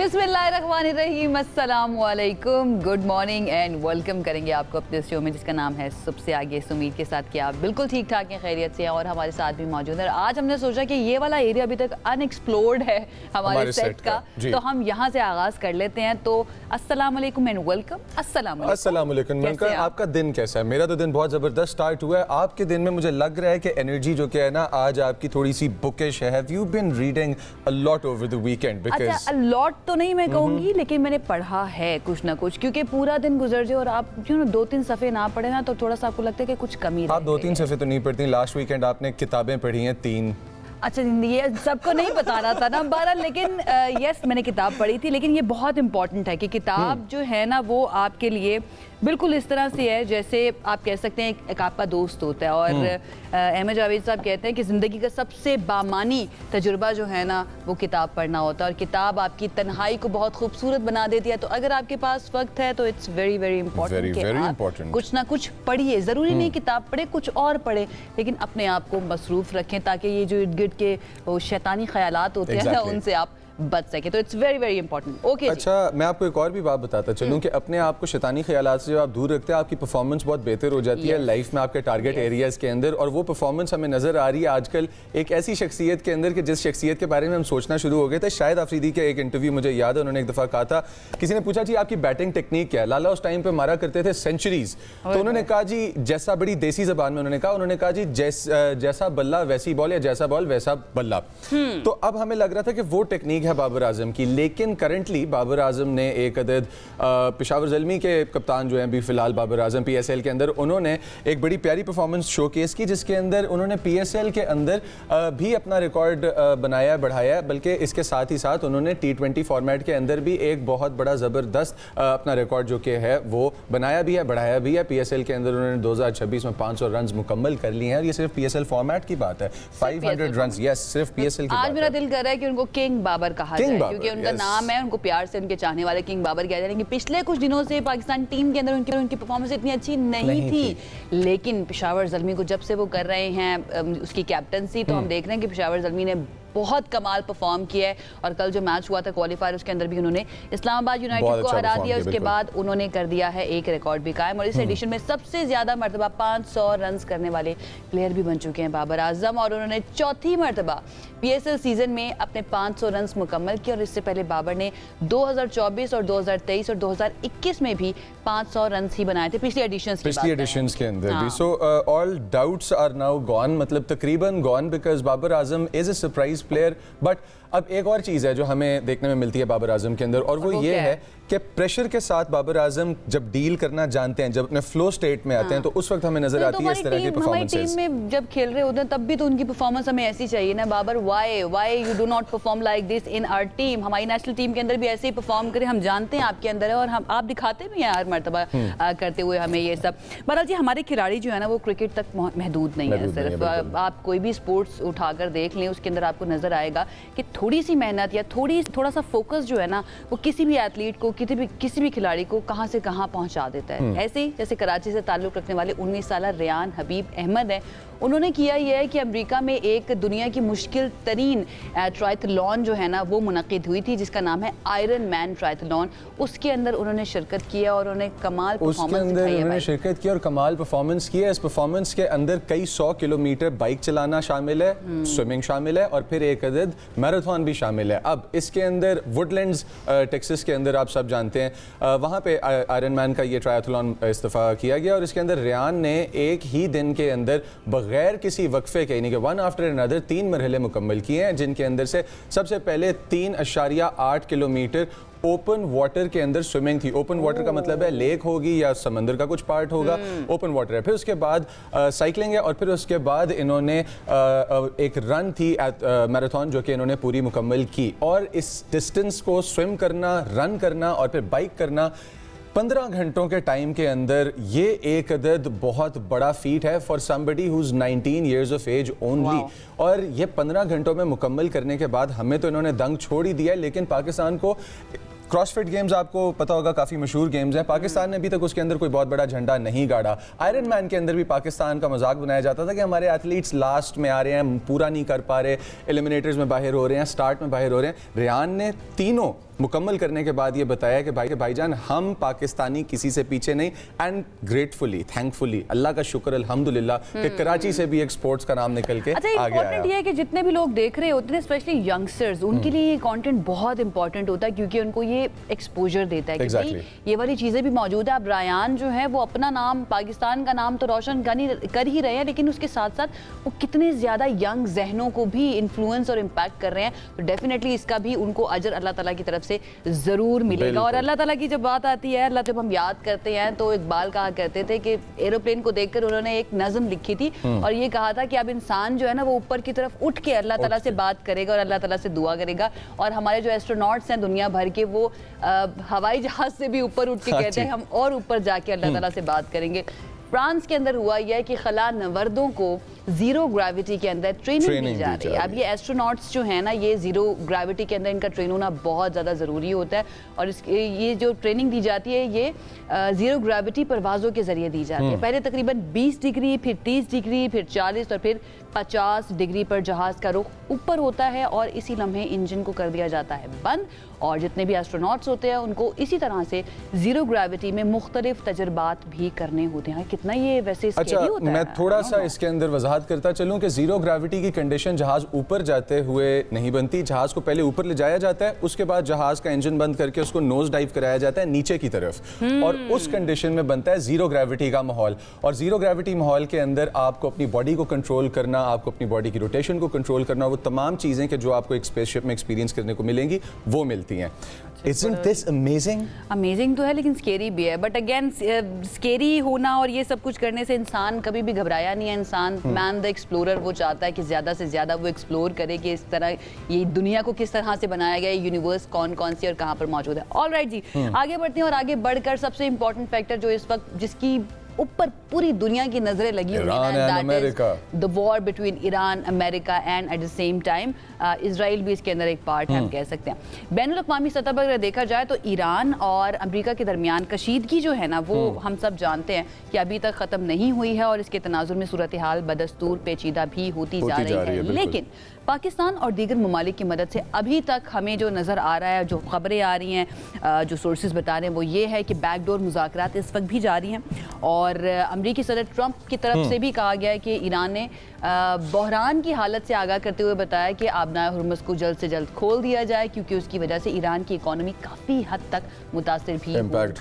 बिस्मिल्लाहिर्रहमानिर्रहीम, अस्सलाम वालेकुम, गुड मॉर्निंग एंड वेलकम करेंगे आपको अपने शो में जिसका नाम है सुबह से आगे। इस उम्मीद के साथ कि आप बिल्कुल ठीक ठाक हैं, खैरियत से हैं और हमारे साथ भी मौजूद है। आज हमने सोचा कि ये वाला एरिया अभी तक अनएक्सप्लोर्ड है हमारे सेट का, तो हम यहाँ से आगाज कर लेते हैं। तो अस्सलाम वालेकुम एंड वेलकम। अस्सलाम वालेकुम। आपका दिन कैसा है? मेरा तो दिन बहुत जबरदस्त स्टार्ट हुआ है। आपके दिन में मुझे लग रहा है कि एनर्जी जो कि है ना आज आपकी थोड़ी सी बुकिश है। Have you been reading a lot over the weekend? अच्छा, लॉट तो नहीं मैं कहूँगी, लेकिन मैंने पढ़ा है कुछ ना कुछ, क्योंकि पूरा दिन गुजर जाए और आप जो 2-3 सफ़े ना पढ़े ना तो थोड़ा सा आपको लगता है कि कुछ कमी। आप 2-3 सफ़े तो नहीं पढ़ती। लास्ट वीकेंड आपने किताबें पढ़ी हैं 3। अच्छा, ये सबको नहीं बताना था ना बहरहाल, लेकिन यस मैंने किताब पढ़ी थी। लेकिन ये बहुत इंपॉर्टेंट है कि किताब जो है ना वो आपके लिए बिल्कुल इस तरह से है जैसे आप कह सकते हैं एक आपका दोस्त होता है। और अहमद जावेद साहब कहते हैं कि ज़िंदगी का सबसे बामानी तजुर्बा जो है ना वो किताब पढ़ना होता है, और किताब आपकी तन्हाई को बहुत खूबसूरत बना देती है। तो अगर आपके पास वक्त है तो इट्स वेरी वेरी इंपॉर्टेंट कि आप कुछ ना कुछ पढ़िए। ज़रूरी नहीं किताब पढ़े, कुछ और पढ़े, लेकिन अपने आप को मसरूफ़ रखें ताकि ये जो इर्द गिर्द के वो शैतानी ख्यालात होते हैं उनसे आप बच सके। तो it's very very important. Okay, अच्छा, मैं आपको एक और भी बात बताता चलूं कि अपने आप को शैतानी ख्यालात से जब आप दूर रखते हैं आपकी परफॉर्मेंस बहुत बेहतर हो जाती है लाइफ में, आपके टारगेट एरियाज के अंदर। और वो परफॉर्मेंस हमें नजर आ रही है आजकल एक ऐसी शख्सियत के अंदर कि जिस शख्सियत के बारे में हम सोचना शुरू हो गए थे। शायद आफरीदी के एक इंटरव्यू मुझे याद है, उन्होंने एक दफ़ा कहा था, किसी ने पूछा जी आपकी बैटिंग टेक्निक क्या है? लाला उस टाइम पे मारा करते थे सेंचुरीज, तो उन्होंने कहा जी जैसा, बड़ी देसी जबान में उन्होंने कहा जी जैसा बल्ला वैसी बॉल या जैसा बॉल वैसा बल्ला। तो अब हमें लग रहा था कि वो टेक्निक है बाबर आजम की। लेकिन करंटली बाबर आजम ने एक अदद पेशावर ज़ल्मी के कप्तान जो हैं अभी फिलहाल बाबर आजम PSL के अंदर, उन्होंने एक बड़ी प्यारी परफॉर्मेंस शोकेस की जिसके अंदर उन्होंने PSL के अंदर भी अपना रिकॉर्ड बनाया बढ़ाया, बल्कि इसके साथ ही साथ उन्होंने T20 फॉर्मेट के अंदर भी एक बहुत बड़ा ज़बरदस्त अपना रिकॉर्ड जो कि है वो बनाया भी है बढ़ाया भी है। PSL के अंदर उन्होंने 2026 में 500 रन मुकम्मल कर लिए हैं, और ये सिर्फ PSL फॉर्मेट की बात है। 500 रन, यस, सिर्फ PSL की। आज मेरा दिल कर रहा है कि उनको किंग बाबर कहा जाए, क्योंकि उनका नाम है, उनको प्यार से उनके चाहने वाले किंग बाबर कहते हैं। पिछले कुछ दिनों से पाकिस्तान टीम के अंदर उनकी परफॉर्मेंस इतनी अच्छी नहीं थी, लेकिन पेशावर ज़ल्मी को जब से वो कर रहे हैं उसकी कैप्टनसी, तो हम देख रहे हैं कि पेशावर ज़ल्मी ने बहुत कमाल परफॉर्म किया है। और कल जो मैच हुआ था क्वालिफायर, उसके अंदर भी उन्होंने इस्लामाबाद यूनाइटेड को हरा दिया। उसके बाद उन्होंने कर दिया है एक रिकॉर्ड भी कायम, और इस एडिशन में सबसे ज्यादा मरतबा 500 रन करने वाले प्लेयर भी बन चुके हैं बाबर आजम। और उन्होंने चौथी मरतबा PSL सीजन में अपने 500 रन मुकम्मल किए। और इससे पहले बाबर ने 2024 और 2023 और 2021 में भी 500 रन ही बनाए थे, पिछली एडिशंस के अंदर भी। So all doubts are now gone, मतलब तकरीबन gone, because Babar Azam is a surprise player. But अब एक और चीज़ है जो हमें देखने में मिलती है बाबर आजम के अंदर, और वो ये है कि प्रेशर के साथ बाबर आजम जब डील करना जानते हैं, जब अपने फ्लो स्टेट में आते हैं, तो उस वक्त हमें नजर आती है इस तरह की परफॉर्मेंसेस। टीम में जब खेल रहे होते हैं तब भी तो उनकी परफॉर्मेंस हमें ऐसी चाहिए ना Babar. Why you do not perform like this in our team? हमारी नेशनल टीम के अंदर भी ऐसे ही परफॉर्म करें, हम जानते हैं आपके अंदर है और हम आप दिखाते भी हैं हर मरतबा करते हुए हमें ये सब। बहरहाल जी, हमारे खिलाड़ी जो है ना वो क्रिकेट तक महदूद नहीं है। सिर्फ आप कोई भी स्पोर्ट्स उठाकर देख लें, उसके अंदर आपको नजर आएगा कि थोड़ी सी मेहनत या थोड़ा सा फोकस जो है ना वो किसी भी एथलीट को, किसी भी खिलाड़ी को कहां से कहां पहुंचा देता है। ऐसे ही जैसे कराची से ताल्लुक रखने वाले 19 साल रेयान हबीब अहमद है, उन्होंने किया यह है कि अमेरिका में एक दुनिया की मुश्किल तरीन ट्रायथलॉन जो है ना वो मुनक़िद हुई थी, जिसका नाम है आयरन मैन ट्रायथलॉन। उसके अंदर उन्होंने शिरकत किया और उन्होंने कमाल परफॉर्मेंस की है। इस परफॉर्मेंस के अंदर कई 100 किलोमीटर बाइक चलाना शामिल है, स्विमिंग शामिल है, और फिर एक अदद मैराथन भी शामिल है। अब इसके अंदर वुडलैंड्स टेक्सास के अंदर आप सब जानते हैं, वहाँ पे आयरन मैन का ये ट्रायथलॉन इस दफ़ा किया गया। और इसके अंदर रेयान ने एक ही दिन के अंदर बगैर किसी वक्फे के, यानी कि वन आफ्टर अनदर 3 मरहले मुकम्मल किए हैं, जिनके अंदर से सबसे पहले 3.8 किलोमीटर ओपन वाटर के अंदर स्विमिंग थी। ओपन वाटर का मतलब है लेक होगी या समंदर का कुछ पार्ट होगा, ओपन वाटर है। फिर उसके बाद साइकिलिंग है, और फिर उसके बाद इन्होंने एक रन थी मैराथन जो कि इन्होंने पूरी मुकम्मल की। और इस डिस्टेंस को स्विम करना, रन करना और फिर बाइक करना 15 घंटों के टाइम के अंदर, ये एक अदद बहुत बड़ा फीट है for somebody who is 19 years of age only. और ये 15 घंटों में मुकम्मल करने के बाद हमें तो इन्होंने दंग छोड़ ही दिया, लेकिन पाकिस्तान को क्रॉसफिट गेम्स आपको पता होगा काफ़ी मशहूर गेम्स हैं, पाकिस्तान ने अभी तक उसके अंदर कोई बहुत बड़ा झंडा नहीं गाड़ा। आयरन मैन के अंदर भी पाकिस्तान का मजाक बनाया जाता था कि हमारे एथलीट्स लास्ट में आ रहे हैं, पूरा नहीं कर पा रहे, एलिमिनेटर्स में बाहर हो रहे हैं, स्टार्ट में बाहर हो रहे हैं। रेयान ने तीनों मुकम्मल करने के बाद ये बताया कि भाईजान हम पाकिस्तानी किसी से पीछे नहीं, एंड ग्रेटफुली थैंकफुली अल्लाह का शुक्र अल्हम्दुलिल्लाह कि कराची से भी एक स्पोर्ट्स का नाम निकल के अच्छा, आगे आया। इम्पोर्टेंट ये है कि जितने भी लोग देख रहे होते हैं स्पेशली यंगस्टर्स, उनके लिए ये कंटेंट बहुत इंपॉर्टेंट होता है क्योंकि उनको ये एक्सपोजर देता है कि भाई ये वाली चीज़ें भी मौजूद है। अब रायान जो है वो अपना नाम, पाकिस्तान का नाम तो रोशन कर ही रहे हैं, लेकिन उसके साथ साथ वो कितने ज़्यादा यंग जहनों को भी इन्फ्लुएंस और इम्पैक्ट कर रहे हैं। तो डेफिनेटली इसका भी उनको अजर अल्लाह ताला की तरफ से ज़रूर मिलेगा। और अल्लाह ताला की जब बात आती है, अल्लाह जब हम याद करते हैं तो इकबाल कहा करते थे कि एरोप्लेन को देखकर उन्होंने एक नज़म लिखी थी और ये कहा था कि अब इंसान जो है ना वो ऊपर की तरफ उठ के अल्लाह ताला से बात करेगा और अल्लाह ताला से दुआ करेगा। और हमारे जो एस्ट्रोनॉट्स हैं दुनिया भर के, वो हवाई जहाज से भी ऊपर उठ के कहते हैं हम और ऊपर जाके अल्लाह ताला से बात करेंगे। फ्रांस के अंदर हुआ यह कि खला नवर्दों को जीरो ग्रेविटी के अंदर ट्रेनिंग दी जा रही है। अब ये एस्ट्रोनॉट्स जो है ना, ये जीरो ग्रेविटी के अंदर इनका ट्रेन होना बहुत ज़्यादा ज़रूरी होता है और ये जो ट्रेनिंग दी जाती है ये जीरो ग्रेविटी परवाज़ों के ज़रिए दी जाती है। पहले तकरीबन 20 डिग्री, फिर 30 डिग्री, फिर 40 और फिर 50 डिग्री पर जहाज़ का रुख ऊपर होता है और इसी लम्हे इंजन को कर दिया जाता है बंद। और जितने भी एस्ट्रोनॉट्स होते हैं उनको इसी तरह से जीरो ग्रेविटी में मुख्तलिफ तजर्बात भी करने होते हैं। कितना ये वैसे अच्छा, होता मैं है? थोड़ा सा इसके अंदर वजाहत करता चलूं कि जीरो ग्रेविटी की कंडीशन जहाज ऊपर जाते हुए नहीं बनती। जहाज को पहले ऊपर ले जाया जाता है, उसके बाद जहाज का इंजन बंद करके उसको नोज डाइव कराया जाता है नीचे की तरफ और उस कंडीशन में बनता है जीरो ग्रेविटी का माहौल। और जीरो ग्रेविटी माहौल के अंदर आपको अपनी बॉडी को कंट्रोल करना, आपको अपनी बॉडी की रोटेशन को कंट्रोल करना, वो तमाम चीज़ें कि जो आपको एक स्पेसशिप में एक्सपीरियंस करने को मिलेंगी वो मिलती हैं। Isn't this amazing? अमेजिंग तो है लेकिन स्केरी भी है। बट अगेन स्केरी होना और ये सब कुछ करने से इंसान कभी भी घबराया नहीं है। इंसान मैन द एक्सप्लोरर, वो चाहता है कि ज़्यादा से ज़्यादा वो एक्सप्लोर करे कि इस तरह ये दुनिया को किस तरह से बनाया गया है, यूनिवर्स कौन कौन सी और कहाँ पर मौजूद है। ऑलराइट जी, आगे बढ़ते हैं और आगे बढ़कर सबसे इंपॉर्टेंट फैक्टर जो इस वक्त जिसकी ऊपर पूरी दुनिया की नजरें लगी हुई हैं, the war between Iran, America and at the same time Israel भी इसके अंदर एक पार्ट है, हम कह सकते हैं। बैनुल अक़वामी सतह पर अगर देखा जाए तो ईरान और अमेरिका के दरमियान कशीदगी जो है ना वो हम सब जानते हैं कि अभी तक ख़त्म नहीं हुई है और इसके तनाजुर में सूरत हाल बदस्तूर पेचीदा भी होती जा रही है। लेकिन पाकिस्तान और दीगर ममालिक की मदद से अभी तक हमें जो नज़र आ रहा है, जो खबरें आ रही हैं, जो सोर्सेज बता रहे हैं वो ये है कि बैकडोर मुज़ाकरात इस वक्त भी जारी हैं और अमरीकी सदर ट्रंप की तरफ से भी कहा गया है कि ईरान ने बहरान की हालत से आगाह करते हुए बताया कि आबनाए हुर्मुज़ को जल्द से जल्द खोल दिया जाए क्योंकि उसकी वजह से ईरान की इकोनॉमी काफ़ी हद तक मुतासिर भी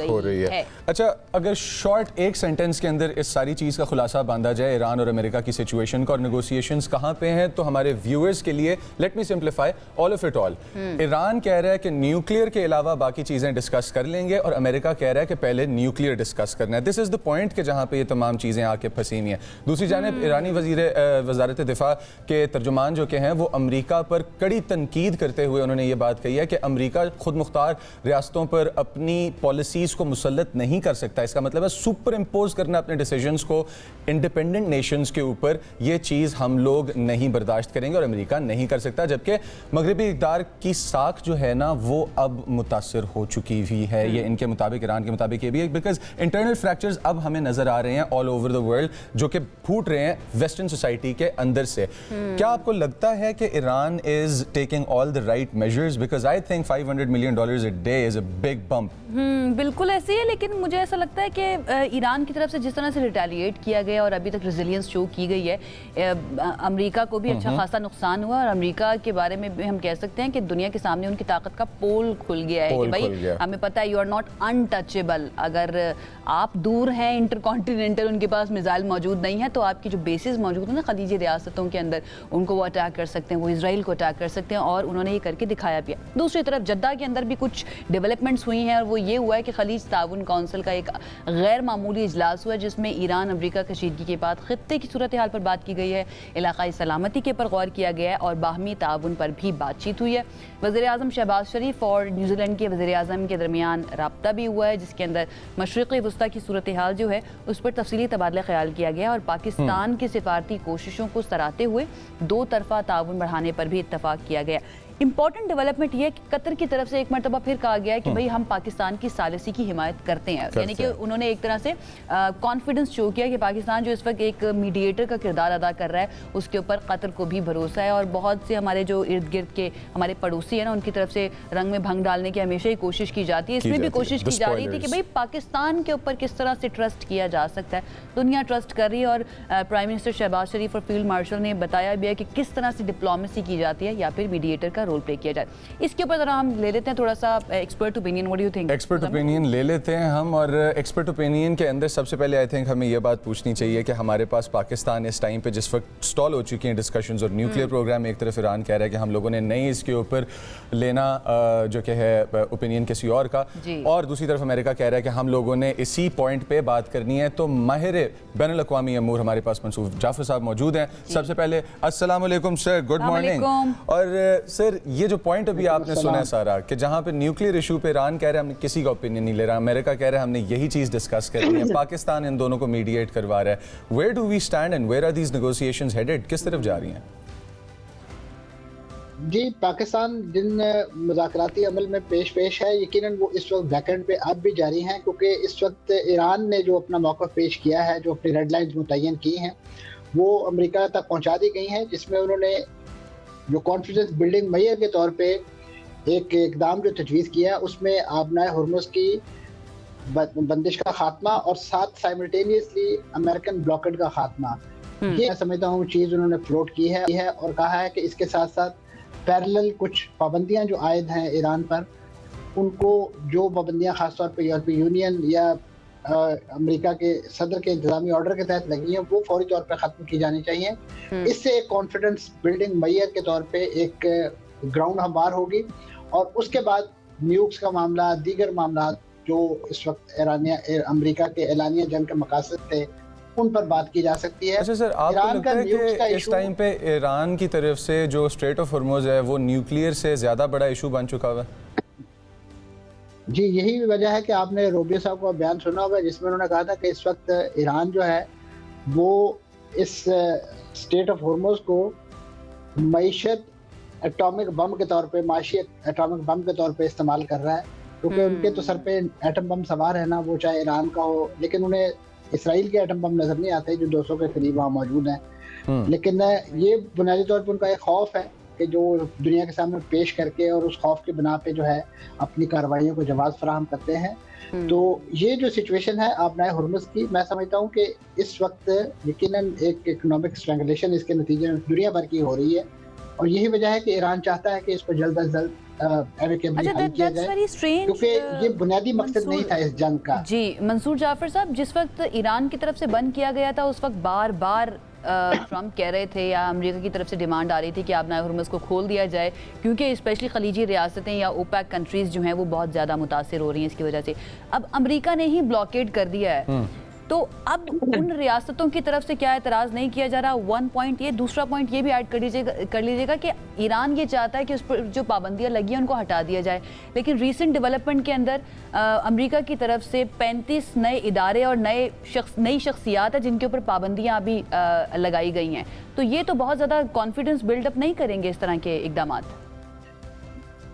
हो रही है। अच्छा, अगर शॉर्ट एक सेंटेंस के अंदर इस सारी चीज़ का खुलासा बांधा जाए ईरान और अमेरिका की सिचुएशन का और नेगोशिएशंस कहाँ पे हैं, तो हमारे व्यूअर्स के लिए let me simplify all of it all. Iran कह रहा है कि न्यूक्लियर के अलावा बाकी चीज़ें डिस्कस कर लेंगे और अमेरिका कह रहा है कि पहले न्यूक्लियर डिस्कस करना है। दिस इज़ द पॉइंट कि जहाँ पे ये तमाम चीज़ें आके फंसी हुई हैं। दूसरी जानिब ईरानी वज़ारत दिफा के तर्जुमान जो के हैं वो अमेरिका पर कड़ी तनकीद करते हुए उन्होंने ये बात कही है कि अमेरिका खुद मुख्तार रियासतों पर अपनी पॉलिसीज़ को मुसल्लत नहीं कर सकता। इसका मतलब है सुपर इम्पोज करना अपने डिसीजंस को इंडिपेंडेंट नेशंस के ऊपर, ये चीज़ हम लोग नहीं बर्दाश्त करेंगे और अमेरिका नहीं कर सकता। जबकि मगरबी इक़्तिदार की साख जो है ना वो अब मुतासर हो चुकी हुई है, ये इनके मुताबिक, ईरान के मुताबिक ये भी है, बिकॉज इंटरनल फ्रैक्चर्स अब हमें नजर आ रहे हैं ऑल ओवर द वर्ल्ड जो कि फूट रहे हैं वेस्टर्न सोसाइटी के अंदर से। क्या आपको लगता है कि Iran is taking all the right measures? Because I think $500 million a day is a big bump. बिल्कुल ऐसे ही है, लेकिन मुझे ऐसा लगता है कि ईरान की तरफ से जिस तरह से रिटेलिएट किया गया और अभी तक रेजिलियंस शो की गई है, अमेरिका को भी अच्छा खासा नुकसान हुआ और अमेरिका के बारे में भी हम कह सकते हैं कि दुनिया के सामने उनकी ताकत का पोल खुल गया है कि भाई हमें पता है यू आर नॉट अनटचेबल। अगर आप दूर हैं इंटरकॉन्टिनेंटल, उनके पास मिसाइल मौजूद नहीं है, तो आपकी जो बेसिस मौजूद है ना खलीजी रियासतों के अंदर, उनको वो अटैक कर सकते हैं, वो इसराइल को अटैक कर सकते हैं और उन्होंने ये करके दिखाया भी है। दूसरी तरफ जद्दा के अंदर भी कुछ डेवलपमेंट्स हुई हैं और वो ये हुआ है कि खलीज ताउन काउंसिल का एक गैर मामूली इजलास हुआ है जिसमें ईरान अमेरिका कशीदगी के बाद खित्ते की सूरत हाल पर बात की गई है, इलाकाई सलामती के पर गौर किया गया है और बाहमी ताउन पर भी बातचीत हुई है। वज़ीर-ए-आज़म शहबाज शरीफ और न्यूजीलैंड के वज़ीर-ए-आज़म के दरमियान रब्ता भी हुआ है जिसके अंदर मशरिक़ी वस्ता की सूरत हाल जो है उस पर तफसीली तबादला ख्याल किया गया और पाकिस्तान की सिफारती कोशिशों को सराहते हुए दो तरफा ताउन बढ़ाने पर भी इत्तफाक किया गया। इंपॉर्टेंट डेवलपमेंट ये है कि कतर की तरफ से एक मरतबा फिर कहा गया है कि भाई हम पाकिस्तान की सालिसी की हिमायत करते हैं, यानी कि उन्होंने एक तरह से कॉन्फिडेंस शो किया कि पाकिस्तान जो इस वक्त एक मीडिएटर का किरदार अदा कर रहा है उसके ऊपर कतर को भी भरोसा है। और बहुत से हमारे जो इर्द गिर्द के हमारे पड़ोसी हैं ना, उनकी तरफ से रंग में भंग डालने की हमेशा ही कोशिश की जाती है। इसमें भी कोशिश की जा रही थी कि भाई पाकिस्तान के ऊपर किस तरह से ट्रस्ट किया जा सकता है। दुनिया ट्रस्ट कर रही है और प्राइम मिनिस्टर शहबाज शरीफ और फील्ड मार्शल ने बताया भी है कि किस तरह से डिप्लोमेसी की जाती है या फिर मीडिएटर का रोल प्ले किया जाए। इसके ऊपर जरा हम ले लेते हैं थोड़ा सा expert opinion. What do you think? Expert opinion ले लेते हैं हम, और एक्सपर्ट ओपिनियन के अंदर सबसे पहले आई थिंक हमें ये बात पूछनी चाहिए कि हमारे पास पाकिस्तान इस टाइम पे जिस वक्त स्टॉल हो चुकी हैं डिस्कशंस और न्यूक्लियर प्रोग्राम, एक तरफ ईरान कह रहा है कि हम लोगों ने नहीं इसके ऊपर लेना जो कि है ओपिनियन किसी और का, और दूसरी तरफ अमेरिका कह रहा है कि हम लोगों ने इसी पॉइंट पे बात करनी है। तो माहिर बैनुल अक़वामी अमूर हमारे पास मंसूर जाफर साहब मौजूद हैं। सबसे पहले अस्सलाम वालेकुम सर, गुड मॉर्निंग। और सर ये जो पॉइंट अभी आपने सुना है सारा, कि जहाँ पे न्यूक्लियर इशू पे ईरान कह रहा है हमने किसी का ओपिनियन नहीं ले रहा, अमेरिका कह रहा है हमने यही चीज़ डिस्कस करनी है, पाकिस्तान इन दोनों को मीडिएट करवा रहा है। Where do we stand and where are these negotiations headed? किस तरफ जा रही हैं? जी, पाकिस्तान जिन मुज़ाकराती अमल में पेश है, यकीनन वो इस वक्त बैकेंड पे अब भी जारी हैं, क्योंकि इस वक्त ईरान ने जो अपना मौक़िफ़ पेश किया है, जो अपनी रेड लाइन्स मुतय्यन की हैं, वो अमेरिका तक पहुंचा दी गई हैं, जिसमें उन्होंने जो कॉन्फिडेंस बिल्डिंग मैयर के तौर पे एक इक़दाम जो तजवीज़ किया है, उसमें आबनाए हुर्मुज़ की बंदिश का खात्मा और साथ साइमल्टेनियसली अमेरिकन ब्लॉकेड का खात्मा, ये मैं समझता हूँ चीज़ उन्होंने फ्लोट की है और कहा है कि इसके साथ साथ पैरेलल कुछ पाबंदियाँ जो आयद हैं ईरान पर, उनको जो पाबंदियाँ ख़ासतौर पर यूरोपीय यूनियन या अमेरिका के सदर के इंतज़ामी ऑर्डर के तहत लगी हैं, वो फौरी तौर पर ख़त्म की जानी चाहिए। इससे एक कॉन्फिडेंस बिल्डिंग मैयर के तौर पे एक ग्राउंड हमवार होगी, और उसके बाद न्यूक्स का मामला, दीगर मामला जो इस वक्त अमेरिका के एलानिया जंग के मकासद थे, उन पर बात की जा सकती है। अच्छा सर, आपको लगता है कि इस टाइम पे ईरान की तरफ से जो स्ट्रेट ऑफ हॉर्मुज़ है वो न्यूक्लियर से ज़्यादा बड़ा इशू बन चुका हुआ है? जी, यही वजह है कि आपने रोबियो साहब का बयान सुना होगा, जिसमें उन्होंने कहा था कि इस वक्त ईरान जो है वो इस स्ट्रेट ऑफ हॉर्मुज़ को मईशत एटॉमिक बम के तौर पे, माशी एटॉमिक बम के तौर पे इस्तेमाल कर रहा है, क्योंकि उनके तो सर पे एटम बम सवार है ना, वो चाहे ईरान का हो, लेकिन उन्हें इसराइल के एटम बम नज़र नहीं आते जो 200 के करीब वहाँ मौजूद हैं। लेकिन ये बुनियादी तौर पर उनका एक खौफ है कि जो दुनिया के सामने पेश करके और उस खौफ की बिना पे जो है अपनी कार्रवाइयों को जवाब फराहम करते हैं। तो ये जो सिचुएशन है आबनाए हुर्मुज़ की, मैं समझता हूँ कि इस वक्त यकीनन एक इकोनॉमिक स्ट्रैंगुलेशन इसके नतीजे में दुनिया भर की हो रही है, और यही वजह है कि ईरान चाहता है कि इसको जल्द अज जल्द एमिकेबली हल किया जाए, क्योंकि ये बुनियादी मकसद नहीं था इस जंग का। जी मंसूर जाफर साहब, जिस वक्त ईरान की तरफ से बंद किया गया था, उस वक्त बार बार ट्रम्प कह रहे थे या अमेरिका की तरफ से डिमांड आ रही थी कि आबनाए हुर्मुज़ को खोल दिया जाए, क्योंकि स्पेशली खलीजी रियासतें या ओपेक कंट्रीज़ जो हैं वो बहुत ज़्यादा मुतासिर हो रही हैं इसकी वजह से। अब अमेरिका ने ही ब्लॉकेड कर दिया है, तो अब उन रियासतों की तरफ से क्या एतराज़ नहीं किया जा रहा? वन पॉइंट ये, दूसरा पॉइंट ये भी ऐड कर लीजिएगा कि ईरान ये चाहता है कि उस पर जो पाबंदियां लगी हैं उनको हटा दिया जाए, लेकिन रीसेंट डेवलपमेंट के अंदर अमेरिका की तरफ से 35 नए इदारे और नई शख्सियात है जिनके ऊपर पाबंदियां अभी लगाई गई हैं। तो ये तो बहुत ज़्यादा कॉन्फिडेंस बिल्डअप नहीं करेंगे इस तरह के इकदाम?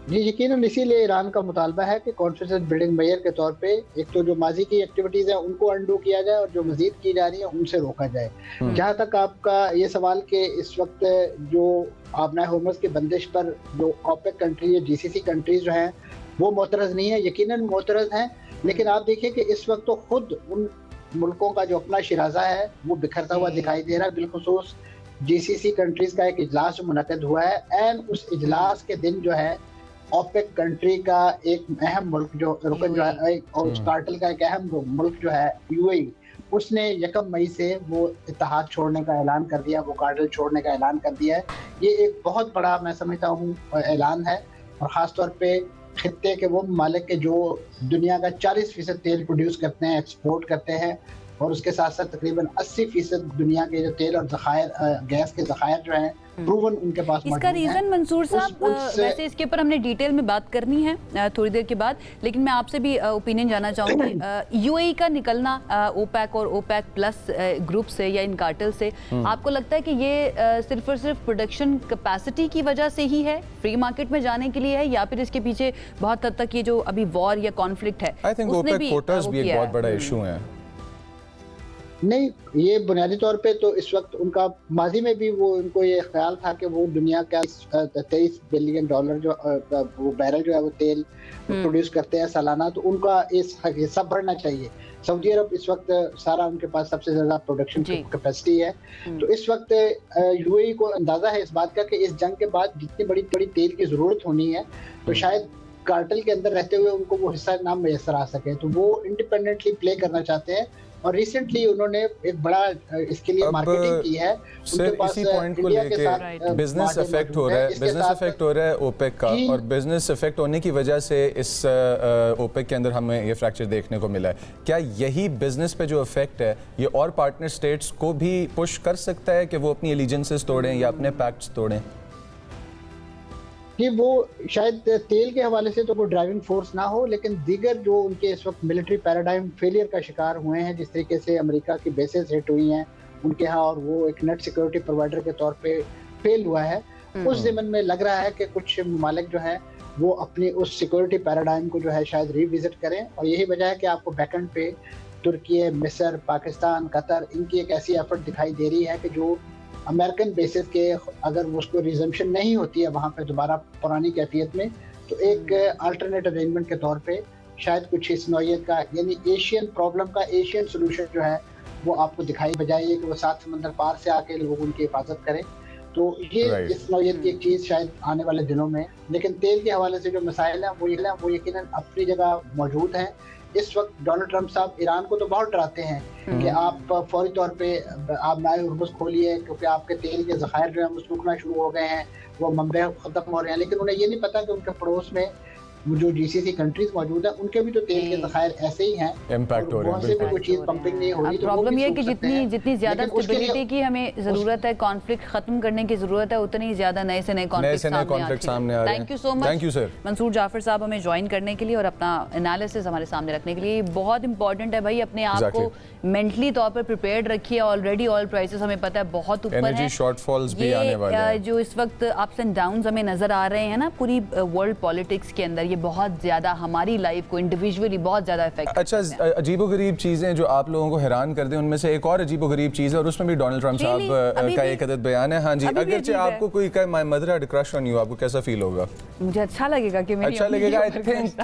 जी, यकीनन इसीलिए ईरान का मुतालबा है कि कॉन्फिडेंस बिल्डिंग मेयर के तौर पे एक तो जो माजी की एक्टिविटीज़ हैं उनको अंडू किया जाए और जो मजीद की जा रही है उनसे रोका जाए। जहाँ तक आपका ये सवाल कि इस वक्त जो आबनाए हुर्मुज़ की बंदिश पर जो ओपेक कंट्री या जीसीसी कंट्रीज जो हैं वो मोतरज़ नहीं है, यकीनन मोतरज़ हैं, लेकिन आप देखिए कि इस वक्त तो खुद उन मुल्कों का जो अपना शिराजा है वो बिखरता हुआ दिखाई दे रहा है। बिलखुसूस जीसीसी कंट्रीज़ का एक इजलास जो मुनक़द हुआ है, एंड उस इजलास के दिन जो है ओपेक कंट्री का एक अहम मुल्क जो रुकन जो है और उस कार्टेल का एक अहम मुल्क जो है यूएई, उसने 1 मई से वो इत्तेहाद छोड़ने का ऐलान कर दिया, वो कार्टेल छोड़ने का ऐलान कर दिया है। ये एक बहुत बड़ा मैं समझता हूँ ऐलान है, और ख़ास तौर पे खित्ते के वो ममालिक के जो दुनिया का 40% तेल प्रोड्यूस करते हैं, एक्सपोर्ट करते हैं, और उसके साथ साथ तकरीबन 80% दुनिया के जो तेल और ज़खायर गैस के ज़खायर जो हैं प्रूवन उनके पास इसका रीज़न मंसूर साहब वैसे इसके ऊपर हमने डिटेल में बात करनी है थोड़ी देर के बाद, लेकिन मैं आपसे भी ओपिनियन जानना चाहूँगी। यूएई का निकलना ओपेक और ओपेक प्लस ग्रुप से या इन कार्टेल से, आपको लगता है कि ये सिर्फ और सिर्फ प्रोडक्शन कैपेसिटी की वजह से ही है, फ्री मार्केट में जाने के लिए है, या फिर इसके पीछे बहुत हद तक ये जो अभी वॉर या कॉन्फ्लिक्ट है आई थिंक ओपेक कोटास भी एक बहुत बड़ा इशू है? नहीं, ये बुनियादी तौर पे तो इस वक्त उनका माजी में भी वो उनको ये ख्याल था कि वो दुनिया का $23 बिलियन जो वो बैरल जो है वो तेल प्रोड्यूस करते हैं सालाना, तो उनका इस हिस्सा बढ़ना चाहिए। सऊदी अरब इस वक्त सारा उनके पास सबसे ज़्यादा प्रोडक्शन कैपेसिटी है। तो इस वक्त यूएई को अंदाज़ा है इस बात का कि इस जंग के बाद जितनी बड़ी बड़ी तेल की ज़रूरत होनी है, तो शायद कार्टेल के अंदर रहते हुए उनको वो हिस्सा ना मैसर आ सके, तो वो इंडिपेंडेंटली प्ले करना चाहते हैं। और रिसेंटली उन्होंने एक बड़ा इसके लिए मार्केटिंग की है। सिर्फ इसी पॉइंट को लेके बिजनेस इफेक्ट हो रहा है ओपेक का, और बिजनेस इफेक्ट होने की वजह से इस ओपेक के अंदर हमें ये फ्रैक्चर देखने को मिला है। क्या यही बिजनेस पे जो इफेक्ट है ये और पार्टनर स्टेट्स को भी पुश कर सकता है कि वो अपनी एलिजेंसेस तोड़ें या अपने पैक्ट्स तोड़ें? कि वो शायद तेल के हवाले से तो वो ड्राइविंग फोर्स ना हो, लेकिन दीगर जो उनके इस वक्त मिलिट्री पैराडाइम फेलियर का शिकार हुए हैं, जिस तरीके से अमेरिका की बेसेस हिट हुई हैं उनके यहाँ, और वो एक नेट सिक्योरिटी प्रोवाइडर के तौर पे फेल हुआ है, उस ज़मन में लग रहा है कि कुछ ममालिक जो है वो अपनी उस सिक्योरिटी पैराडाइम को जो है शायद रिविजिट करें। और यही वजह है कि आपको बैकएंड पे तुर्की, मिस्र, पाकिस्तान, कतर, इनकी एक ऐसी एफर्ट दिखाई दे रही है कि जो अमेरिकन बेसिस के अगर उसको रिजम्पशन नहीं होती है वहाँ पे दोबारा पुरानी कैफियत में, तो एक अल्टरनेट अरेंजमेंट के तौर पे शायद कुछ इस नौयत का, यानी एशियन प्रॉब्लम का एशियन सोल्यूशन जो है वो आपको दिखाई बजाय कि वो 7 समंदर पार से आके लोग उनकी हिफाजत करें। तो ये इस नौयत की एक चीज़ शायद आने वाले दिनों में, लेकिन तेल के हवाले से जो मसाइल हैं वो यकीनन अपनी जगह मौजूद हैं। इस वक्त डोनाल्ड ट्रंप साहब ईरान को तो बहुत डराते हैं कि आप फौरी तौर पे आप नाए हुर्मुज़ खोलिए, क्योंकि आपके तेल के ज़खायर जो हैं वो रुकना शुरू हो गए हैं, वो मंबे ख़त्म हो रहे हैं। लेकिन उन्हें ये नहीं पता कि उनके पड़ोस में जो जीसीसी कंट्रीज मौजूद है उनके भी तो तेल के ज़खायर ऐसे ही हैं, इम्पैक्ट हो रहे हैं, भी कोई चीज़ पंपिंग नहीं हो रही। तो प्रॉब्लम ये है कि जितनी ज़्यादा स्टेबिलिटी की हमें ज़रूरत है, कॉन्फ्लिक्ट खत्म करने की ज़रूरत है, उतनी ज़्यादा नए से नए कॉन्फ्लिक्ट सामने आ रहे हैं। Thank you so much, thank you sir Mansoor Jafar sahab, हमें ज्वाइन करने के लिए और अपना एनालिसिस हमारे सामने रखने के लिए। बहुत इंपॉर्टेंट है भाई, अपने आप को मेंटली तौर पर प्रिपेयर्ड रखिए। ऑलरेडी ऑयल प्राइसेस हमें पता है बहुत ऊपर है, शॉर्टफॉल्स भी आने वाले हैं। जो इस वक्त अप्स एंड डाउन्स हमें नजर आ रहे हैं ना पूरी वर्ल्ड पॉलिटिक्स के अंदर, ये बहुत ज्यादा हमारी लाइफ को इंडिविजुअली बहुत ज्यादा इफेक्ट। अच्छा, अजीबोगरीब चीजें जो आप लोगों को हैरान कर दें, उनमें से एक और अजीबोगरीब चीज है और उसमें भी डोनाल्ड ट्रंप साहब का एक अदद बयान है। हाँ जी, अगरचे आपको कोई कहे my mother had crush on you, आपको कैसा फील होगा? मुझे अच्छा लगेगा कि अच्छा लगेगा। आई थिंक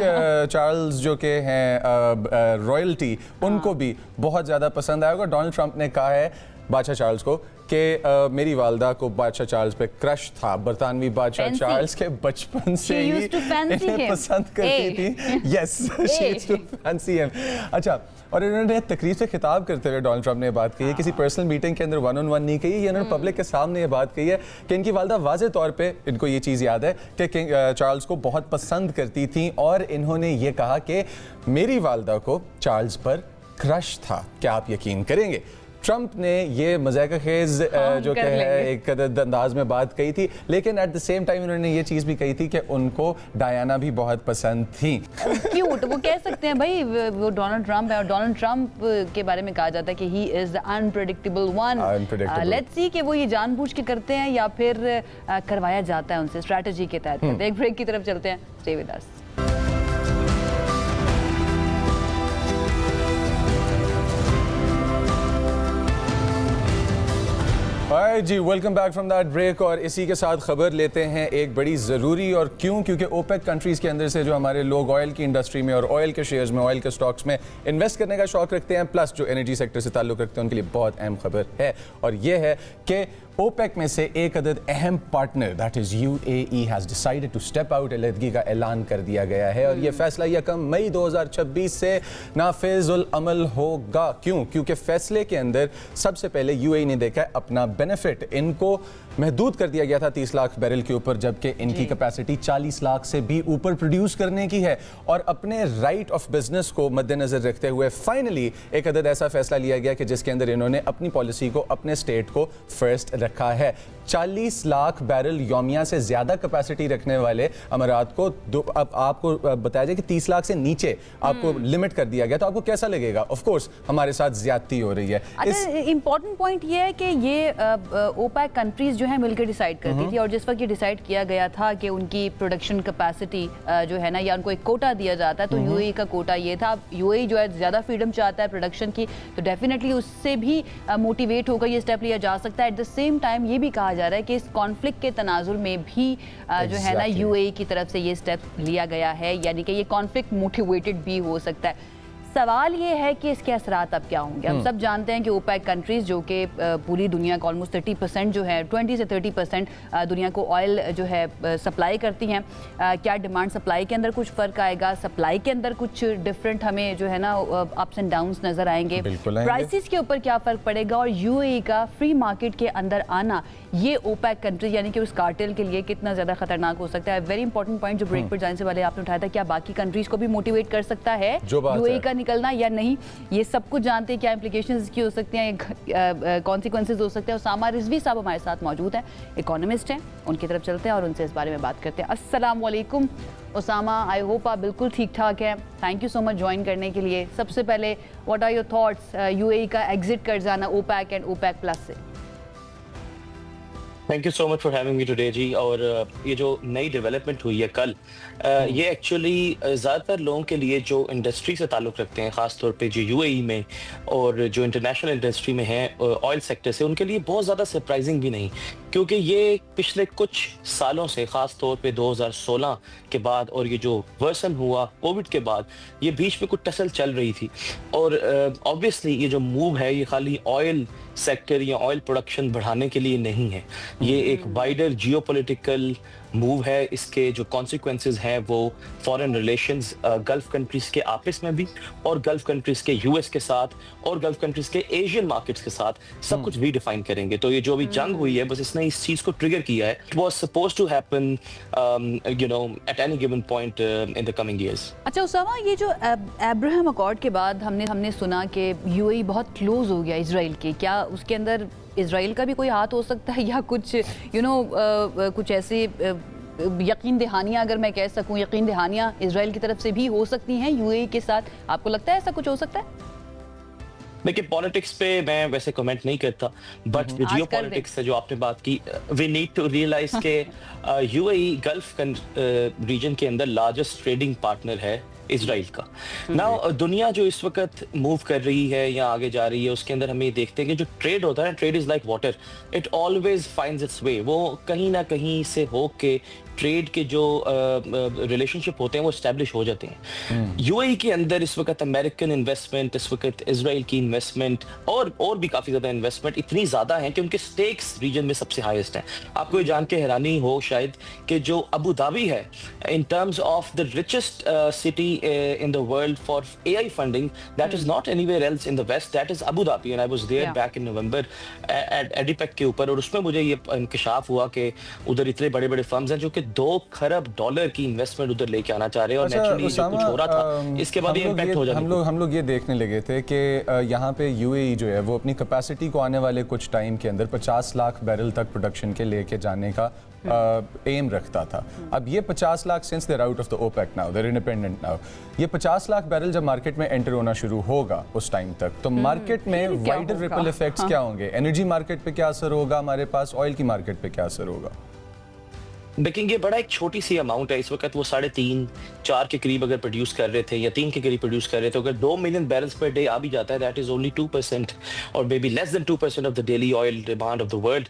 चार्ल्स जो के हैं रॉयल्टी, उनको भी बहुत ज्यादा पसंद आएगा। डोनाल्ड ट्रंप ने कहा है बादशाह चार्ल्स को कि मेरी वालदा को बादशाह चार्ल्स पे क्रश था। बरतानवी बादशाह चार्ल्स के बचपन से ही इन्हें पसंद करती थी। Yes, she used to fancy him. अच्छा, और इन्होंने तकरीर से खिताब करते हुए डोनाल्ड ट्रंप ने बात कही है, किसी पर्सनल मीटिंग के अंदर 1-on-1 नहीं कही, ये इन्होंने पब्लिक के सामने ये बात कही है कि इनकी वालदा वाज़े तौर पे, इनको ये चीज़ याद है कि चार्ल्स को बहुत पसंद करती थी, और इन्होंने ये कहा कि मेरी वालदा को चार्ल्स पर क्रश था। क्या आप यकीन करेंगे? ट्रंप ने ये मज़ाक़ खेज़ जो कि है एक अंदाज में बात कही थी, लेकिन एट द सेम टाइम उन्होंने ये चीज़ भी कही थी कि उनको डायना भी बहुत पसंद थी। क्यूट, वो कह सकते हैं भाई, वो डोनाल्ड ट्रंप है, और डोनाल्ड ट्रंप के बारे में कहा जाता है कि he is the unpredictable one. Let's see कि वो ये जानबूझ के करते हैं या फिर करवाया जाता है उनसे स्ट्रैटेजी के तहत। एक ब्रेक की तरफ चलते हैं, स्टे विद अस। हाय जी, welcome back from that break. और इसी के साथ खबर लेते हैं एक बड़ी ज़रूरी, और क्यों, क्योंकि ओपेक कंट्रीज़ के अंदर से जो हमारे लोग ऑयल की इंडस्ट्री में और ऑयल के शेयर्स में, ऑयल के स्टॉक्स में इन्वेस्ट करने का शौक रखते हैं, प्लस जो एनर्जी सेक्टर से ताल्लुक़ रखते हैं, उनके लिए बहुत अहम खबर है। और ये है कि ओपेक में से एक अदद अहम partner that is UAE has decided to step out. अलहदगी का ऐलान कर दिया गया है, और ये फैसला 1 मई 2026 से नाफिजुल अमल होगा। क्यों? क्योंकि फैसले के अंदर सबसे पहले यूएई ने देखा है अपना बेनिफिट। इनको महदूद कर दिया गया था 30 लाख बैरल के ऊपर, जबकि इनकी कैपेसिटी 40 लाख से भी ऊपर प्रोड्यूस करने की है। और अपने राइट ऑफ बिजनेस को मद्देनजर रखते हुए फाइनली एक अदद ऐसा फैसला लिया गया कि जिसके अंदर इन्होंने अपनी पॉलिसी को, अपने स्टेट को फर्स्ट रखा है। 40 लाख बैरल यौमिया से ज़्यादा कैपेसिटी रखने वाले अमारात को अब आपको बताया जाए कि 30 लाख से नीचे आपको लिमिट कर दिया गया, तो आपको कैसा लगेगा? ऑफ कोर्स हमारे साथ ज्यादती हो रही है। अच्छा, इम्पोर्टेंट पॉइंट ये है कि ये ओपेक कंट्रीज जो है मिलकर डिसाइड करती थी, और जिस वक्त ये डिसाइड किया गया था कि उनकी प्रोडक्शन कैपेसिटी जो है ना, या उनको एक कोटा दिया जाता है, तो यूएई का कोटा ये था। यूएई जो है ज़्यादा फ्रीडम चाहता है प्रोडक्शन की, तो डेफिनेटली उससे भी मोटिवेट होकर ये स्टेप लिया जा सकता है। एट द सेम टाइम ये भी कहा जा रहा है कि इस कॉन्फ्लिक्ट के तनाजुर में भी जो है ना यूएई की तरफ से ये स्टेप लिया गया है, यानी कि ये कॉन्फ्लिक्ट मोटिवेटेड भी हो सकता है। सवाल ये है कि इसके असरात अब क्या होंगे। हम सब जानते हैं कि ओपेक कंट्रीज जो कि पूरी दुनिया का ऑलमोस्ट 30% जो है 20 से 30% दुनिया को ऑयल जो है सप्लाई करती हैं। क्या डिमांड सप्लाई के अंदर कुछ फ़र्क आएगा? सप्लाई के अंदर कुछ डिफरेंट हमें जो है ना अप्स एंड डाउन्स नज़र आएंगे। प्राइसेस के ऊपर क्या फ़र्क पड़ेगा? और यूएई का फ्री मार्केट के अंदर आना, ये ओपेक कंट्रीज यानी कि उस कार्टेल के लिए कितना ज़्यादा खतरनाक हो सकता है? वेरी इंपॉर्टेंट पॉइंट जो ब्रेक पर जाने से पहले आपने उठाया था, क्या बाकी कंट्रीज को भी मोटिवेट कर सकता है यूएई का निकलना या नहीं? ये सब कुछ जानते हैं, क्या इंप्लीकेशंस इसकी हो सकती हैं, कॉन्सिक्वेंसेस हो सकते हैं। उसामा रिजवी साहब हमारे साथ मौजूद हैं, इकोनॉमिस्ट हैं, उनकी तरफ चलते हैं और उनसे इस बारे में बात करते हैं। अस्सलाम वालेकुम उसामा, आई होप आप बिल्कुल ठीक ठाक हैं। Thank you so much join करने के लिए। सबसे पहले what are your thoughts UAE का एग्जिट कर जाना ओपेक एंड ओपेक प्लस से? Thank you so much for having me today जी। और ये जो नई डेवलपमेंट हुई है कल, ये एक्चुअली ज़्यादातर लोगों के लिए जो इंडस्ट्री से ताल्लुक़ रखते हैं, ख़ास तौर पे जो यूएई में और जो इंटरनेशनल इंडस्ट्री में है ऑयल सेक्टर से, उनके लिए बहुत ज़्यादा सरप्राइजिंग भी नहीं, क्योंकि ये पिछले कुछ सालों से, ख़ास तौर पे 2016 के बाद और ये जो वर्सन हुआ कोविड के बाद, ये बीच में कुछ टसल चल रही थी। और ऑब्वियसली ये जो मूव है, ये खाली ऑयल सेक्टर या ऑयल प्रोडक्शन बढ़ाने के लिए नहीं है, ये एक वाइडर जियोपॉलिटिकल मूव है। इसके जो कॉन्सिक्वेंसेस हैं वो फॉरेन रिलेशंस गल्फ कंट्रीज के आपस में भी, और गल्फ कंट्रीज के यूएस के साथ, और गल्फ कंट्रीज के एशियन मार्केट्स के साथ सब कुछ रीडिफाइन करेंगे। तो ये जो अभी जंग हुई है, बस इसने इस चीज को ट्रिगर किया है। It was supposed to happen you know at any given point in the coming years. अच्छा उसामा, ये जो अब्राहम अकॉर्ड के बाद हमने सुना कि यूएई बहुत क्लोज हो गया इजराइल के, क्या उसके अंदर इजराइल का भी कोई हाथ हो सकता है, या कुछ कुछ ऐसे यकीन दहानियाँ, अगर मैं कह सकूँ, यकीन दहानियाँ इजराइल की तरफ से भी हो सकती हैं यूएई के साथ? आपको लगता है ऐसा कुछ हो सकता है? देखिए, पॉलिटिक्स पे मैं वैसे कमेंट नहीं करता, बट जियो पॉलिटिक्स से जो आपने बात की, वी नीड टू रियलाइज के यूएई गल्फ रीजन के अंदर लार्जेस्ट ट्रेडिंग पार्टनर है इजराइल का। नाउ दुनिया जो इस वक्त मूव कर रही है या आगे जा रही है, उसके अंदर हम ये देखते हैं कि जो ट्रेड होता है, trade is like water, it always finds its way. वो कहीं ना कहीं से होके ट्रेड के जो रिलेशनशिप होते हैं वो एस्टेब्लिश हो जाते हैं। यूएई के अंदर इस वक्त अमेरिकन इन्वेस्टमेंट, इस वक्त इजराइल की इन्वेस्टमेंट और भी काफी ज्यादा इन्वेस्टमेंट इतनी ज्यादा है कि उनके स्टेक्स रीजन में सबसे हाईएस्ट हैं। आपको ये जान के हैरानी हो शायद कि जो अबू धाबी है in terms of the richest city in the world for AI funding, that is not anywhere else in the West, that is Abu Dhabi, and I was there back in November at EDIPEC के ऊपर, और उसमें मुझे ये इंकशाफ हुआ कि उधर इतने बड़े बड़े फर्म्स हैं जो कि $2 खरब की इन्वेस्टमेंट उधर लेके आना चाह रहे हैं। और नेचुरली जो कुछ हो रहा था, इसके बाद ये इम्पैक्ट हो जाएगा। हम लोग ये देखने लगे थे कि यहाँ पे यूएई जो है वो अपनी कैपेसिटी को आने वाले कुछ टाइम के अंदर 50 लाख बैरल तक प्रोडक्शन के लेके जाने का एम रखता था। अब ये 50 lakh, since they're out of the OPEC now, they're independent now, ये 50 लाख बैरल जब मार्केट में एंटर होना शुरू होगा उस टाइम तक, तो मार्केट में वाइडर रिपल इफेक्ट्स क्या होंगे? एनर्जी मार्केट पे क्या असर होगा हमारे पास, ऑयल की मार्केट पे क्या असर होगा? लेकिन ये बड़ा एक छोटी सी अमाउंट है। इस वक्त वो 3.5-4 के करीब अगर प्रोड्यूस कर रहे थे, या 3 के करीब प्रोड्यूस कर रहे थे, अगर 2 मिलियन बैरल्स पर डे आ भी जाता है, दैट इज ओनली 2% और may be less than 2% of the daily oil demand of the world.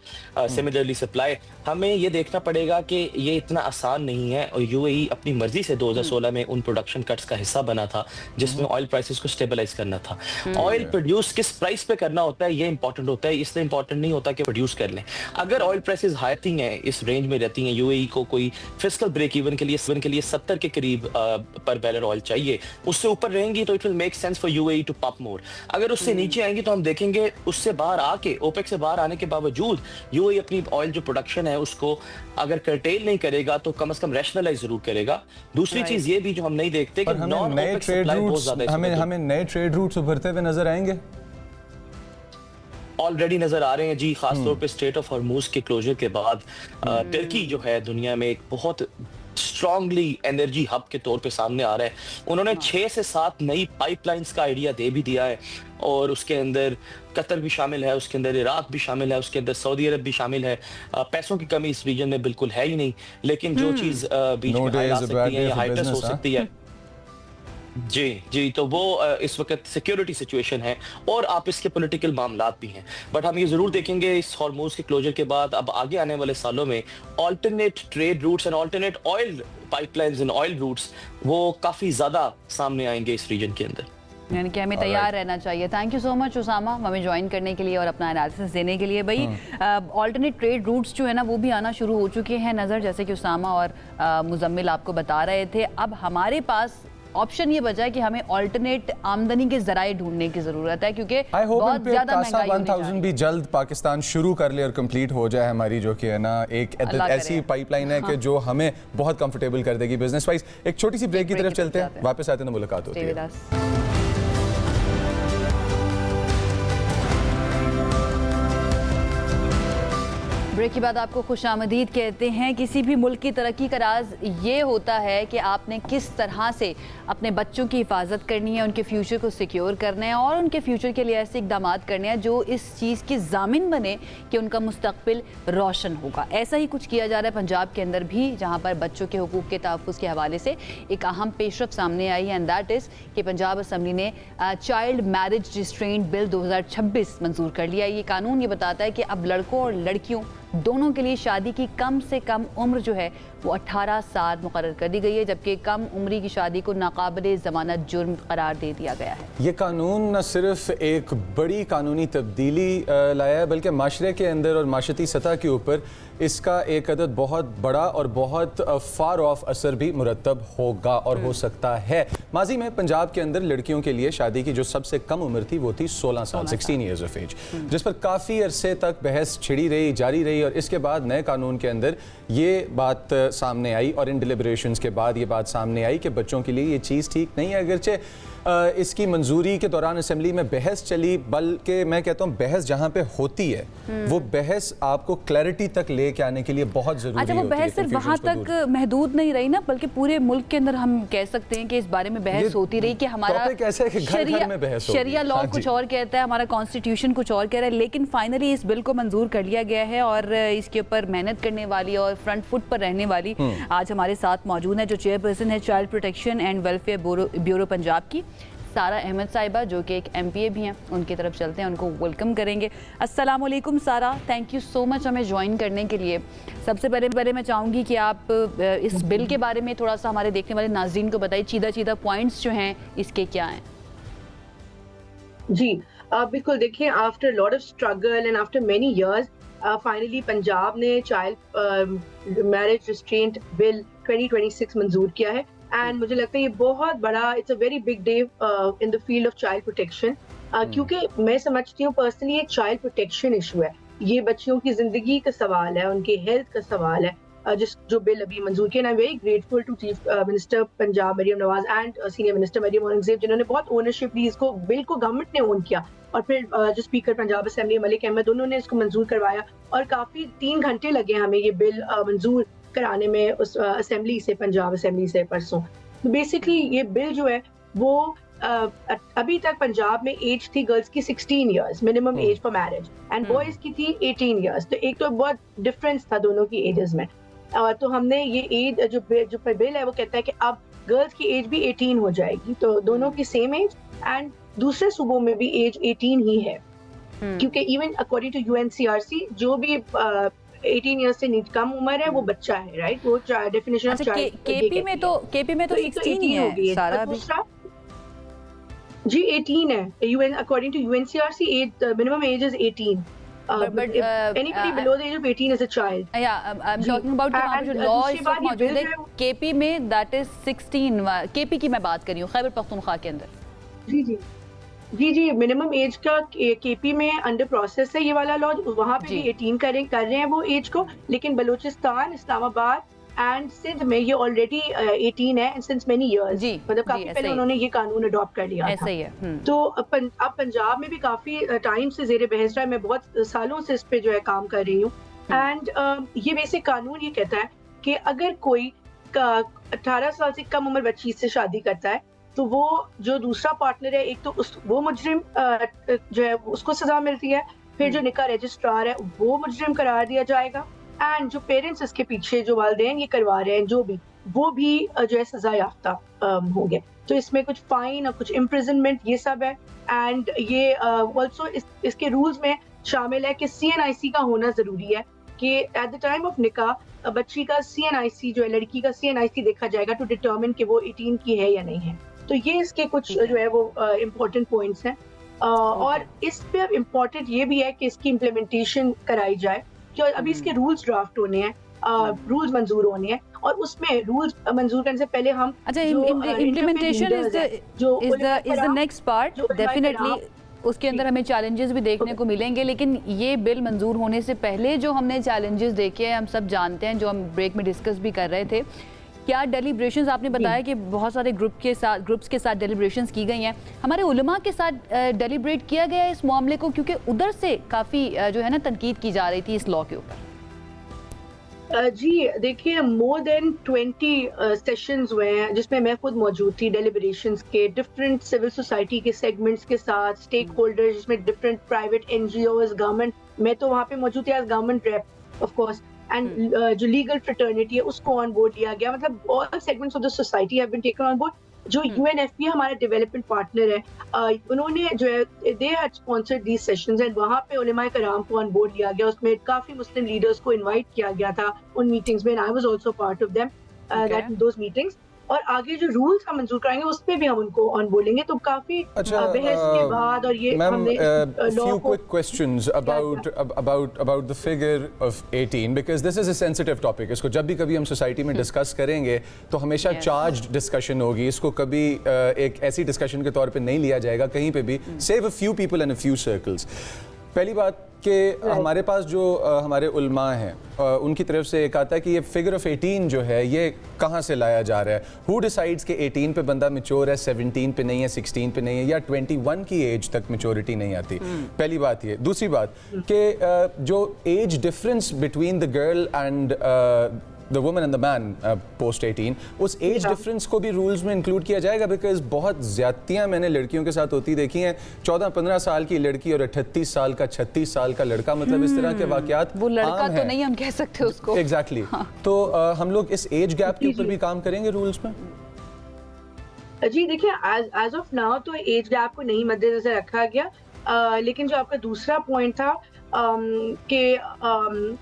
Similarly supply, हमें ये देखना पड़ेगा कि ये इतना आसान नहीं है। और यूएई अपनी मर्जी से 2016 में उन प्रोडक्शन कट्स का हिस्सा बना था जिसमें ऑयल प्राइसेस को स्टेबलाइज करना था। ऑयल प्रोड्यूस किस प्राइस पे करना होता है ये इंपॉर्टेंट होता है, इसलिए इंपॉर्टेंट नहीं होता कि प्रोड्यूस कर लें। अगर ऑयल प्राइसेस हाई हैं, इस रेंज में रहती हैं, यूएई यूएई को कोई फिस्कल ब्रेक इवन के लिए 70 के करीब पर बैरल ऑयल चाहिए। उससे ऊपर रहेंगी तो it will make sense for UAE to pump more. अगर उससे नीचे आएंगी तो हम देखेंगे उससे बाहर आके, ओपेक से बाहर आने के बावजूद यूएई अपनी ऑयल जो प्रोडक्शन है उसको अगर कर्टेल नहीं करेगा तो कम से कम रैशनलाइज जरूर करेगा। दूसरी चीज ये भी जो हम नहीं देखते कि नॉन ओपेक सप्लाई बहुत ज्यादा है। हमें नए ट्रेड रूट्स उभरते हुए नजर आएंगे, ऑलरेडी नजर आ रहे हैं जी, खासतौर पे स्ट्रेट ऑफ हॉर्मूज के क्लोजर के बाद तुर्की जो है दुनिया में एक बहुत स्ट्रांगली एनर्जी हब के तौर पे सामने आ रहा है। उन्होंने 6 से 7 नई पाइपलाइंस का आइडिया दे भी दिया है और उसके अंदर कतर भी शामिल है, उसके अंदर इराक भी शामिल है, उसके अंदर सऊदी अरब भी शामिल है। पैसों की कमी इस रीजन में बिल्कुल है ही नहीं, लेकिन जो चीज बीच में आ सकती है या हाइटस हो सकती है जी, तो वो इस वक्त सिक्योरिटी सिचुएशन है और आप इसके पॉलिटिकल मामलात भी हैं। बट हम ये जरूर देखेंगे इस हॉर्मूज के क्लोजर के बाद अब आगे आने वाले सालों में alternate trade routes and alternate oil pipelines and oil routes वो काफी ज्यादा सामने आएंगे इस रीजन के अंदर। यानी कि हमें तैयार रहना चाहिए। Thank you so much Usama हमें ज्वाइन करने के लिए और अपना एनालिसिस देने के लिए। भाई ऑल्टरनेट ट्रेड रूट्स जो है ना वो भी आना शुरू हो चुके हैं नज़र, जैसे कि उसामा और मुजम्मिल आपको बता रहे थे। अब हमारे पास ऑप्शन ये बचा है कि हमें ऑल्टरनेट आमदनी के जराए ढूंढने की जरूरत है, क्योंकि बहुत ज्यादा महंगाई होने जा रही है। भी जल्द पाकिस्तान शुरू कर ले और कंप्लीट हो जाए हमारी, जो कि है ना एक ऐसी पाइपलाइन है कि जो हमें बहुत कंफर्टेबल कर देगी बिजनेस वाइज। एक छोटी सी ब्रेक की तरफ चलते हैं, वापस आते हैं तो मुलाकात होती है। ब्रेक के बाद आपको खुशामदीद कहते हैं। किसी भी मुल्क की तरक्की का राज ये होता है कि आपने किस तरह से अपने बच्चों की हिफाजत करनी है, उनके फ्यूचर को सिक्योर करना है और उनके फ्यूचर के लिए ऐसे इकदाम करने हैं जो इस चीज़ की ज़ामिन बने कि उनका मुस्तकबिल रोशन होगा। ऐसा ही कुछ किया जा रहा है पंजाब के अंदर भी, जहाँ पर बच्चों के हुकूक के तहफ़्फ़ुज़ के हवाले से एक अहम पेशरफ सामने आई है, एंड दैट इज़ कि पंजाब असम्बली ने चाइल्ड मैरिज रिस्ट्रेंट बिल 2026 मंजूर कर लिया। ये कानून ये बताता है कि अब लड़कों और लड़कियों दोनों के लिए शादी की कम से कम उम्र जो है वो 18 साल मुकर्रर कर दी गई है, जबकि कम उम्री की शादी को नाकाबिले ज़मानत जुर्म करार दे दिया गया है। ये कानून न सिर्फ एक बड़ी कानूनी तब्दीली लाया है, बल्कि माशरे के अंदर और माशरती सतह के ऊपर इसका एक अदद बहुत बड़ा और बहुत फार ऑफ असर भी मुरतब होगा और हो सकता है। माजी में पंजाब के अंदर लड़कियों के लिए शादी की जो सबसे कम उम्र थी वो थी 16 साल, 16 ईयर्स ऑफ एज, जिस पर काफ़ी अरसे तक बहस छिड़ी रही, जारी रही और इसके बाद नए कानून के अंदर ये बात सामने आई और इन डिलिब्रेशंस के बाद ये बात सामने आई कि बच्चों के लिए ये चीज़ ठीक नहीं है। अगरचे इसकी मंजूरी के दौरान असेंबली में बहस चली, बल्कि मैं कहता हूँ बहस जहाँ पे होती है वो बहस आपको क्लैरिटी तक लेके आने के लिए बहुत ज़रूरी है। अच्छा, वो बहस सिर्फ वहाँ तक महदूद नहीं रही ना, बल्कि पूरे मुल्क के अंदर हम कह सकते हैं कि इस बारे में बहस होती रही कि हमारा शरिया लॉ कुछ और कहता है, हमारा कॉन्स्टिट्यूशन कुछ और कह रहा है, लेकिन फाइनली इस बिल को मंजूर कर लिया गया है और इसके ऊपर मेहनत करने वाली और फ्रंट फुट पर रहने वाली आज हमारे साथ मौजूद है, जो चेयरपर्सन है child protection and welfare bureau Punjab की, सारा अहमद साहिबा, जो कि एक MPA भी हैं। उनकी तरफ चलते हैं, उनको वेलकम करेंगे। अस्सलाम वालेकुम सारा, थैंक यू सो मच हमें ज्वाइन करने के लिए। सबसे पहले मैं चाहूँगी कि आप इस बिल के बारे में थोड़ा सा हमारे देखने वाले नाज़रीन को बताइए, चीदा पॉइंट्स जो हैं इसके क्या हैं। जी बिल्कुल, देखिए after lot of struggle and after many years finally Punjab ने चाइल्ड मैरिज रिस्ट्रेंट बिल 2026 मंजूर किया है एंड मुझे लगता है ये बहुत बड़ा, it's a very big day in the field of child protection, क्योंकि मैं समझती हूँ पर्सनली ये चाइल्ड प्रोटेक्शन इशू है, ये बच्चियों की जिंदगी का सवाल है, उनके हेल्थ का सवाल है, जो बिल अभी मंजूर किया। I am very grateful to chief minister Punjab Maryam Nawaz and senior minister Maryam Aurangzeb, जिन्होंने बहुत ओनरशिप ली, इसको बिल को गवर्नमेंट ने ओन किया और फिर जो स्पीकर पंजाब असेंबली मलिक अहमद, उन्होंने इसको मंजूर करवाया और काफी 3 घंटे लगे हमें ये बिल मंजूर कराने में उस असेंबली से, पंजाब असेंबली से परसों। बेसिकली ये बिल जो है वो अभी तक पंजाब में एज थी गर्ल्स की 16 years minimum age for marriage and boys की थी 18 इयर्स, तो एक तो बहुत डिफरेंस था दोनों की एजेस में। तो हमने ये एज जो बिल है वो कहता है कि अब गर्ल्स की एज भी 18 हो जाएगी, तो दोनों की सेम एज एंड दूसरे सूबों में भी एज 18 ही है, क्योंकि इवन अकॉर्डिंग टू UNCRC जो भी 18 इयर्स से कम उम्र है वो बच्चा है, राइट? वो डेफिनेशन ऑफ चाइल्ड केपी में तो 16 ही है सारा भी। जी 18 है, according to UNCRC age minimum age is 18 but anybody below the age of 18 is a child. Yeah, I'm जी, talking about कि वहाँ पे जो and लॉ दूसरी इस बात वक्त ये मौजूद bill है जो है केपी में, दैट इज 16 केपी की मैं बात कर रही हूँ, खैबर पख्तूनख्वा के अंदर। जी जी जी मिनिमम एज का केपी में अंडर प्रोसेस है ये वाला लॉ, वहाँ पे जी। भी 18 कर रहे हैं वो एज को, लेकिन बलूचिस्तान, इस्लामाबाद एंड सिंध में ये ऑलरेडी 18 है सिंस मेनी इयर्स। जी, मतलब जी, काफी ऐसा पहले ही। उन्होंने ये कानून अडॉप्ट कर लिया ऐसा था। ही है। तो अब पंजाब में भी काफी टाइम से जेर बहस रहा है, मैं बहुत सालों से इस पे जो है काम कर रही हूँ। एंड ये बेसिक कानून ये कहता है कि अगर कोई 18 साल से कम उम्र बच्ची से शादी करता है तो वो जो दूसरा पार्टनर है, एक तो वो मुजरिम जो है उसको सजा मिलती है, फिर जो निकाह रजिस्ट्रार है वो मुजरिम करार दिया जाएगा, एंड जो पेरेंट्स इसके पीछे जो वालिदैन ये करवा रहे हैं जो भी, वो भी जो है सजा याफ्ता होंगे। तो इसमें कुछ फाइन और कुछ इम्प्रिजनमेंट ये सब है। एंड ये ऑल्सो इसके रूल्स में शामिल है कि CNIC का होना जरूरी है, कि एट द टाइम ऑफ निकाह बच्ची का CNIC जो है, लड़की का CNIC देखा जाएगा टू डिटरमिन कि वो 18 की है या नहीं है। तो ये इसके कुछ जो है वो इम्पोर्टेंट पॉइंट्स हैं। और इस पे अब इम्पोर्टेंट ये भी है कि इसकी इम्प्लीमेंटेशन कराई जाए, कि अभी इसके रूल्स ड्राफ्ट होने हैं, रूल्स मंजूर होने हैं, और उसमें रूल्स मंजूर करने से पहले हम अच्छा, implementation is the next part definitely. उसके अंदर हमें चैलेंजेस भी देखने को मिलेंगे, लेकिन ये बिल मंजूर होने से पहले जो हमने चैलेंजेस देखे हैं हम सब जानते हैं, जो हम ब्रेक में डिस्कस भी कर रहे थे। क्या डेलिब्रेशंस, आपने बताया कि बहुत सारे ग्रुप्स के साथ डेलिब्रेशंस की गई हैं, हमारे उलमा के साथ डेलिब्रेट किया गया है इस मामले को, क्योंकि उधर से काफ़ी जो है ना तनकीद की जा रही थी इस लॉ के ऊपर। जी देखिए, मोर देन 20 सेशंस हुए हैं जिसमें मैं खुद मौजूद थी, डेलिब्रेशंस के, डिफरेंट सिविल सोसाइटी के सेगमेंट्स के साथ, स्टेक होल्डर्स, जिसमें डिफरेंट प्राइवेट NGOs, गवर्नमेंट, मैं तो वहाँ पे मौजूद थी as government rep of course, and जो लीगल फ्रेटर्निटी है उसको ऑन बोर्ड लिया गया। मतलब all segments of the society have been taken on board. जो UNFPA हमारा डेवलपमेंट पार्टनर है, उन्होंने जो है they had sponsored these sessions, and वहाँ पे उलेमाए कराम को ऑन बोर्ड लिया गया। उसमें काफी मुस्लिम लीडर्स को इनवाइट किया गया था उन मीटिंग्स में, and I was also part of them that those meetings. और आगे जो रूल्स हम मंजूर कराएंगे उस पे भी हम उनको ऑन बोलेंगे। तो काफी बहस के बाद, और ये हमने few quick questions about the figure of 18 because this is a sensitive topic. इसको जब भी कभी हम सोसाइटी में डिस्कस करेंगे तो हमेशा चार्ज्ड डिस्कशन होगी, इसको कभी एक ऐसी डिस्कशन के तौर पे नहीं लिया जाएगा कहीं पे भी, save a few people and a few circles. पहली बात कि हमारे पास जो हमारे उलमा हैं उनकी तरफ से एक आता है कि ये फिगर ऑफ 18 जो है ये कहाँ से लाया जा रहा है, हु डिसाइड्स कि 18 पे बंदा मैच्योर है, 17 पे नहीं है, 16 पे नहीं है, या 21 की एज तक मैच्योरिटी नहीं आती। पहली बात ये। दूसरी बात कि जो age difference between the girl and the woman and the man post 18, उस एज डिफरेंस को भी रूल्स में इंक्लूड किया जाएगा, बिकॉज बहुत ज्यादतियां मैंने लड़कियों के साथ होती देखी हैं, 14-15 साल की लड़की और 38 साल का 36 साल का लड़का, मतलब इस तरह के वाकयात वो लड़का तो नहीं हम कह सकते उसको। एग्जैक्टली तो हम लोग इस एज गैप के ऊपर भी काम करेंगे रूल्स में। जी देखिए, एज ऑफ नाउ तो एज गैप को नहीं मद्देनजर रखा गया, लेकिन जो आपका दूसरा पॉइंट था कि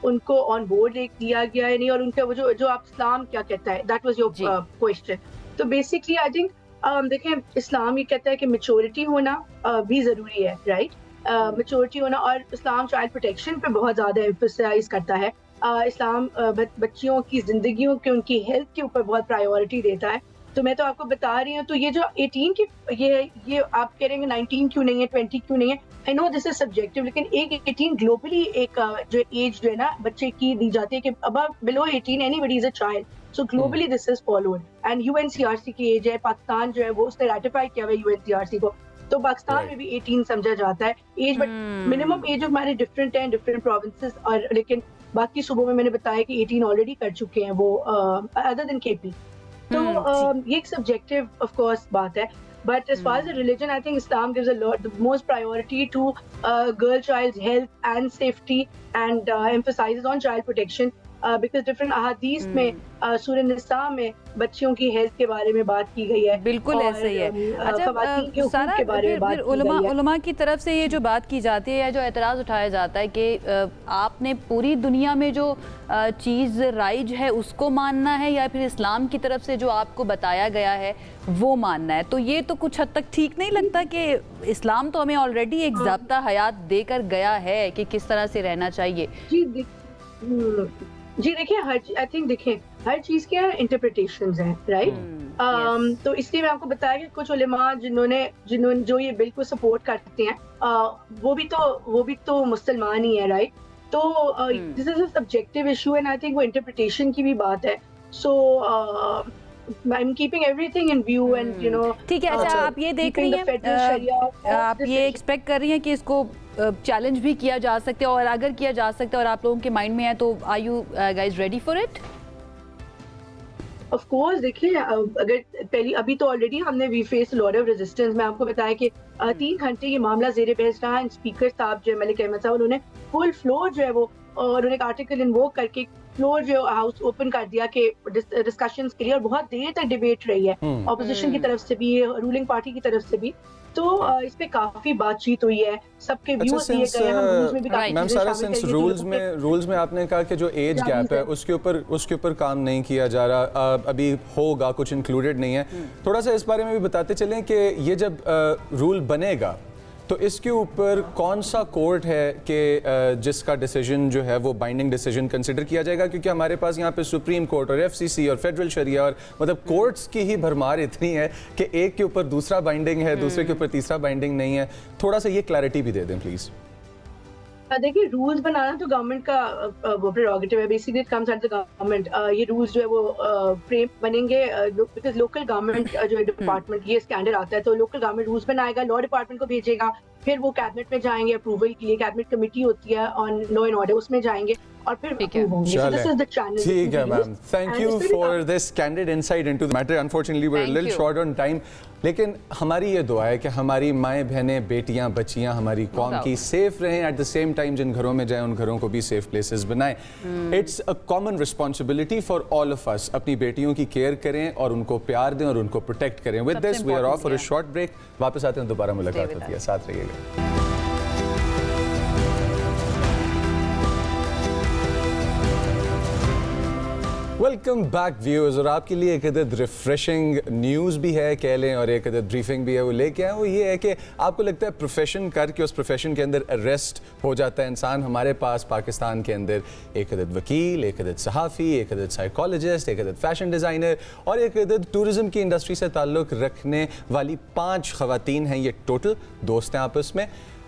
उनको ऑन बोर्ड दिया गया है नहीं, और उनका वो जो आप इस्लाम क्या कहता है, दैट वाज योर क्वेश्चन। तो बेसिकली आई थिंक देखें, इस्लाम ये कहता है कि मैच्योरिटी होना भी जरूरी है, राइट? मैच्योरिटी होना, और इस्लाम चाइल्ड प्रोटेक्शन पे बहुत ज्यादा एम्फसाइज करता है। इस्लाम बच्चियों की जिंदगियों के, उनकी हेल्थ के ऊपर बहुत प्रायोरिटी देता है। तो मैं तो आपको बता रही हूँ, तो ये जो 18 की ये आप कह रहे हैं 19 क्यों नहीं है, 20 क्यों नहीं है, I know this is subjective, लेकिन एक 18 ग्लोबली एक जो एज जो है ना बच्चे की दी जाती है कि above below 18 anybody is a child, so globally this is followed. And UNCRC की एज है, पाकिस्तान जो है वो उसने रेटिफाई किया हुआ है UNCRC को, तो पाकिस्तान में भी 18 समझा जाता है एज, बट मिनिमम एज हमारे डिफरेंट हैं डिफरेंट प्रोविंसेस, और लेकिन बाकी सूबों में मैंने बताया कि 18 ऑलरेडी कर चुके हैं वो, अदर देन KP। तो ये एक सब्जेक्टिव ऑफ कोर्स बात है, but as far as the religion, I think Islam gives the most priority to girl child's health and safety, and emphasizes on child protection. Because different अहादीस में सूरह निसा में बच्चियों की हेल्थ के बारे में बात की गई है। बिल्कुल ऐसे ही है। ख़वातीन के हुकूक सारा के बारे में बात की गई है। उलमा की तरफ से ये जो बात की जाती है या जो एतराज़ उठाया जाता है कि आपने पूरी दुनिया में जो चीज़ राइज है उसको मानना है या फिर इस्लाम की तरफ से जो आपको बताया गया है वो मानना है, तो ये तो कुछ हद तक ठीक नहीं लगता कि इस्लाम तो हमें ऑलरेडी एक ज़ाब्ता हयात देकर गया है कि किस तरह से रहना चाहिए। जी देखिए, आई थिंक देखिए हर चीज़ के इंटरप्रिटेशंस हैं, राइट। तो इसलिए मैं आपको बताया कि कुछ उलेमा जिन्होंने जो ये बिल को सपोर्ट करते हैं वो भी तो मुसलमान ही है, राइट। तो this is a subjective issue and I think वो इंटरप्रिटेशन की भी बात है। सो I'm keeping everything in view and you know। ठीक है। अच्छा, आप ये देख रही हैं, आप ये एक्सपेक्ट कर रही हैं कि इसको चैलेंज भी किया जा सकता है, और अगर किया जा सकता है और आप लोगों के माइंड में है तो are you guys ready for it? Of course, देखिए अगर पहली अभी तो ऑलरेडी हमने we face lot of resistance. मैं आपको बताया कि 3 घंटे ये मामला ज़ेर बहस रहा एंड स्पीकर साहब जो है मलिक अहमद साहब, उन्होंने फुल फ्लोर जो है वो उन्होंने एक आर्टिकल इन्वोक करके फ्लोर जो हाउस ओपन कर दिया कि डिस्कशंस के लिए, और बहुत देर तक डिबेट रही है ऑपोजिशन की तरफ से भी, रूलिंग पार्टी की तरफ से भी। तो इस पे काफी बातचीत हुई है, सबके व्यूज दिए गए हैं, हम रूल्स में भी काफी मैम सारा सेंस रूल्स में आपने कहा कि जो एज गैप है उसके ऊपर काम नहीं किया जा रहा, अभी होगा, कुछ इंक्लूडेड नहीं है। थोड़ा सा इस बारे में भी बताते चलें कि ये जब रूल बनेगा तो इसके ऊपर कौन सा कोर्ट है कि जिसका डिसीजन जो है वो बाइंडिंग डिसीजन कंसिडर किया जाएगा, क्योंकि हमारे पास यहाँ पे सुप्रीम कोर्ट और FCC और फेडरल शरिया और मतलब कोर्ट्स की ही भरमार इतनी है कि एक के ऊपर दूसरा बाइंडिंग है, दूसरे के ऊपर तीसरा बाइंडिंग नहीं है। थोड़ा सा ये क्लैरिटी भी दे दें प्लीज़। देखिए, रूल्स बनाना तो गवर्नमेंट का वो प्रेरोगेटिव है, basically it comes under government. ये रूल्स जो है वो फ्रेम बनेंगे बिकॉज लोकल गवर्नमेंट जो है डिपार्टमेंट, ये स्टैंडर्ड आता है तो लोकल गवर्नमेंट रूल्स बनाएगा, लॉ डिपार्टमेंट को भेजेगा, फिर वो कैबिनेट में जाएंगे अप्रूवल के लिए, कैबिनेट कमेटी होती है ऑन लॉ एंड ऑर्डर, उसमें जाएंगे और फिर अप्रूव होंगे। So this is the channel. ठीक है ma'am, thank you for this candid insight into the matter. Unfortunately we are little short on time, लेकिन हमारी ये दुआ है कि हमारी माएँ बहनें बेटियाँ बच्चियाँ हमारी कौम की सेफ रहें, एट द सेम टाइम जिन घरों में जाएं उन घरों को भी सेफ प्लेसेस बनाएं। It's a common responsibility for all of us, अपनी बेटियों की केयर करें और उनको प्यार दें और उनको प्रोटेक्ट करें। With this we are off for a short break, वापस आते हैं, दोबारा मुलाकात होती है, साथ रहिएगा। वेलकम बैक व्यूअर्स, और आपके लिए एक अदद रिफ्रेशिंग न्यूज़ भी है कह लें और एक अदद ब्रीफिंग भी है वो लेके आए। वो ये है कि आपको लगता है प्रोफेशन करके उस प्रोफेशन के अंदर अरेस्ट हो जाता है इंसान। हमारे पास पाकिस्तान के अंदर एक अदद वकील, एक अदद सहाफ़ी, एक अदद साइकोलॉजिस्ट, एक अदद फैशन डिज़ाइनर और एक अदद टूरिज़म की इंडस्ट्री से ताल्लुक़ रखने वाली 5 ख़वातीन हैं। ये टोटल दोस्त हैं आपस में,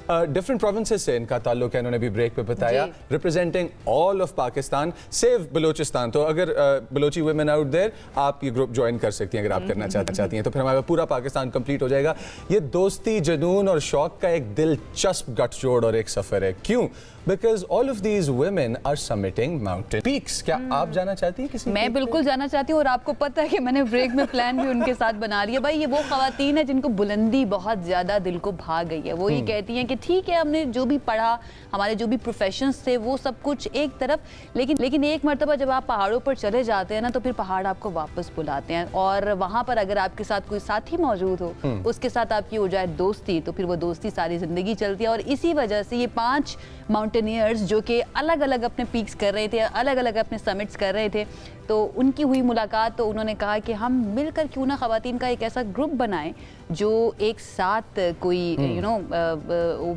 डिफरेंट प्रोविंसेस से इनका ताल्लुक है, इन्होंने भी ब्रेक पे बताया, representing all of Pakistan save Balochistan. तो अगर बलोची वुमेन आउट देयर, आप ये ग्रुप ज्वाइन कर सकती हैं अगर आप करना चाहती हैं, तो फिर हमारा पूरा पाकिस्तान कंप्लीट हो जाएगा। ये दोस्ती, जुनून और शौक का एक दिलचस्प गठजोड़ और एक सफ़र है। क्यों? Because all of these women are summiting mountain peaks. क्या आप जाना चाहती हैं किसी? मैं बिल्कुल जाना चाहती हूँ, और आपको पता है कि मैंने ब्रेक में प्लान भी उनके साथ बना लिया। भाई, ये वो ख़वातीन है जिनको बुलंदी बहुत ज़्यादा दिल को भा गई है। वो ये कहती हैं कि ठीक है, हमने जो भी पढ़ा, हमारे जो भी प्रोफेशंस थे, वो सब कुछ एक तरफ, लेकिन एक मरतबा जब आप पहाड़ों पर चले जाते हैं ना, तो फिर पहाड़ आपको वापस बुलाते हैं, और वहाँ पर अगर आपके साथ कोई साथी मौजूद हो, उसके साथ आपकी हो जाए दोस्ती, तो फिर वो दोस्ती सारी ज़िंदगी चलती है। और इसी वजह से ये 5 माउंटेनियर्स जो कि अलग अलग अपने पीक्स कर रहे थे, अलग अलग अपने समिट्स कर रहे थे, तो उनकी हुई मुलाकात, तो उन्होंने कहा कि हम मिलकर क्यों ना ख़वातीन का एक ऐसा ग्रुप बनाएं जो एक साथ कोई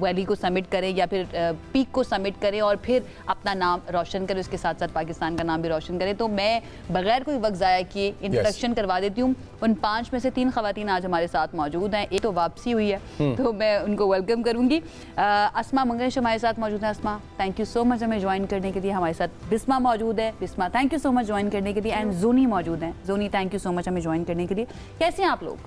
वैली को समिट करे या फिर पीक को समिट करे और फिर अपना नाम रोशन करे, उसके साथ साथ पाकिस्तान का नाम भी रोशन करे। तो मैं बगैर कोई वक्त ज़ाया किए इंट्रोडक्शन करवा देती हूँ। उन 5 में से 3 ख़वातीन आज हमारे साथ मौजूद हैं, एक तो वापसी हुई है, तो मैं उनको वेलकम करूँगी। अस्मा मंगेश हमारे साथ मौजूद है। Asma, thank you so much हमें ज्वाइन करने के लिए। हमारे साथ बिस्मा मौजूद है। Bisma, thank you so much join करने के लिए। एंड जोनी मौजूद हैं। Johnny, thank you so much हमें ज्वाइन करने के लिए। कैसे हैं आप लोग?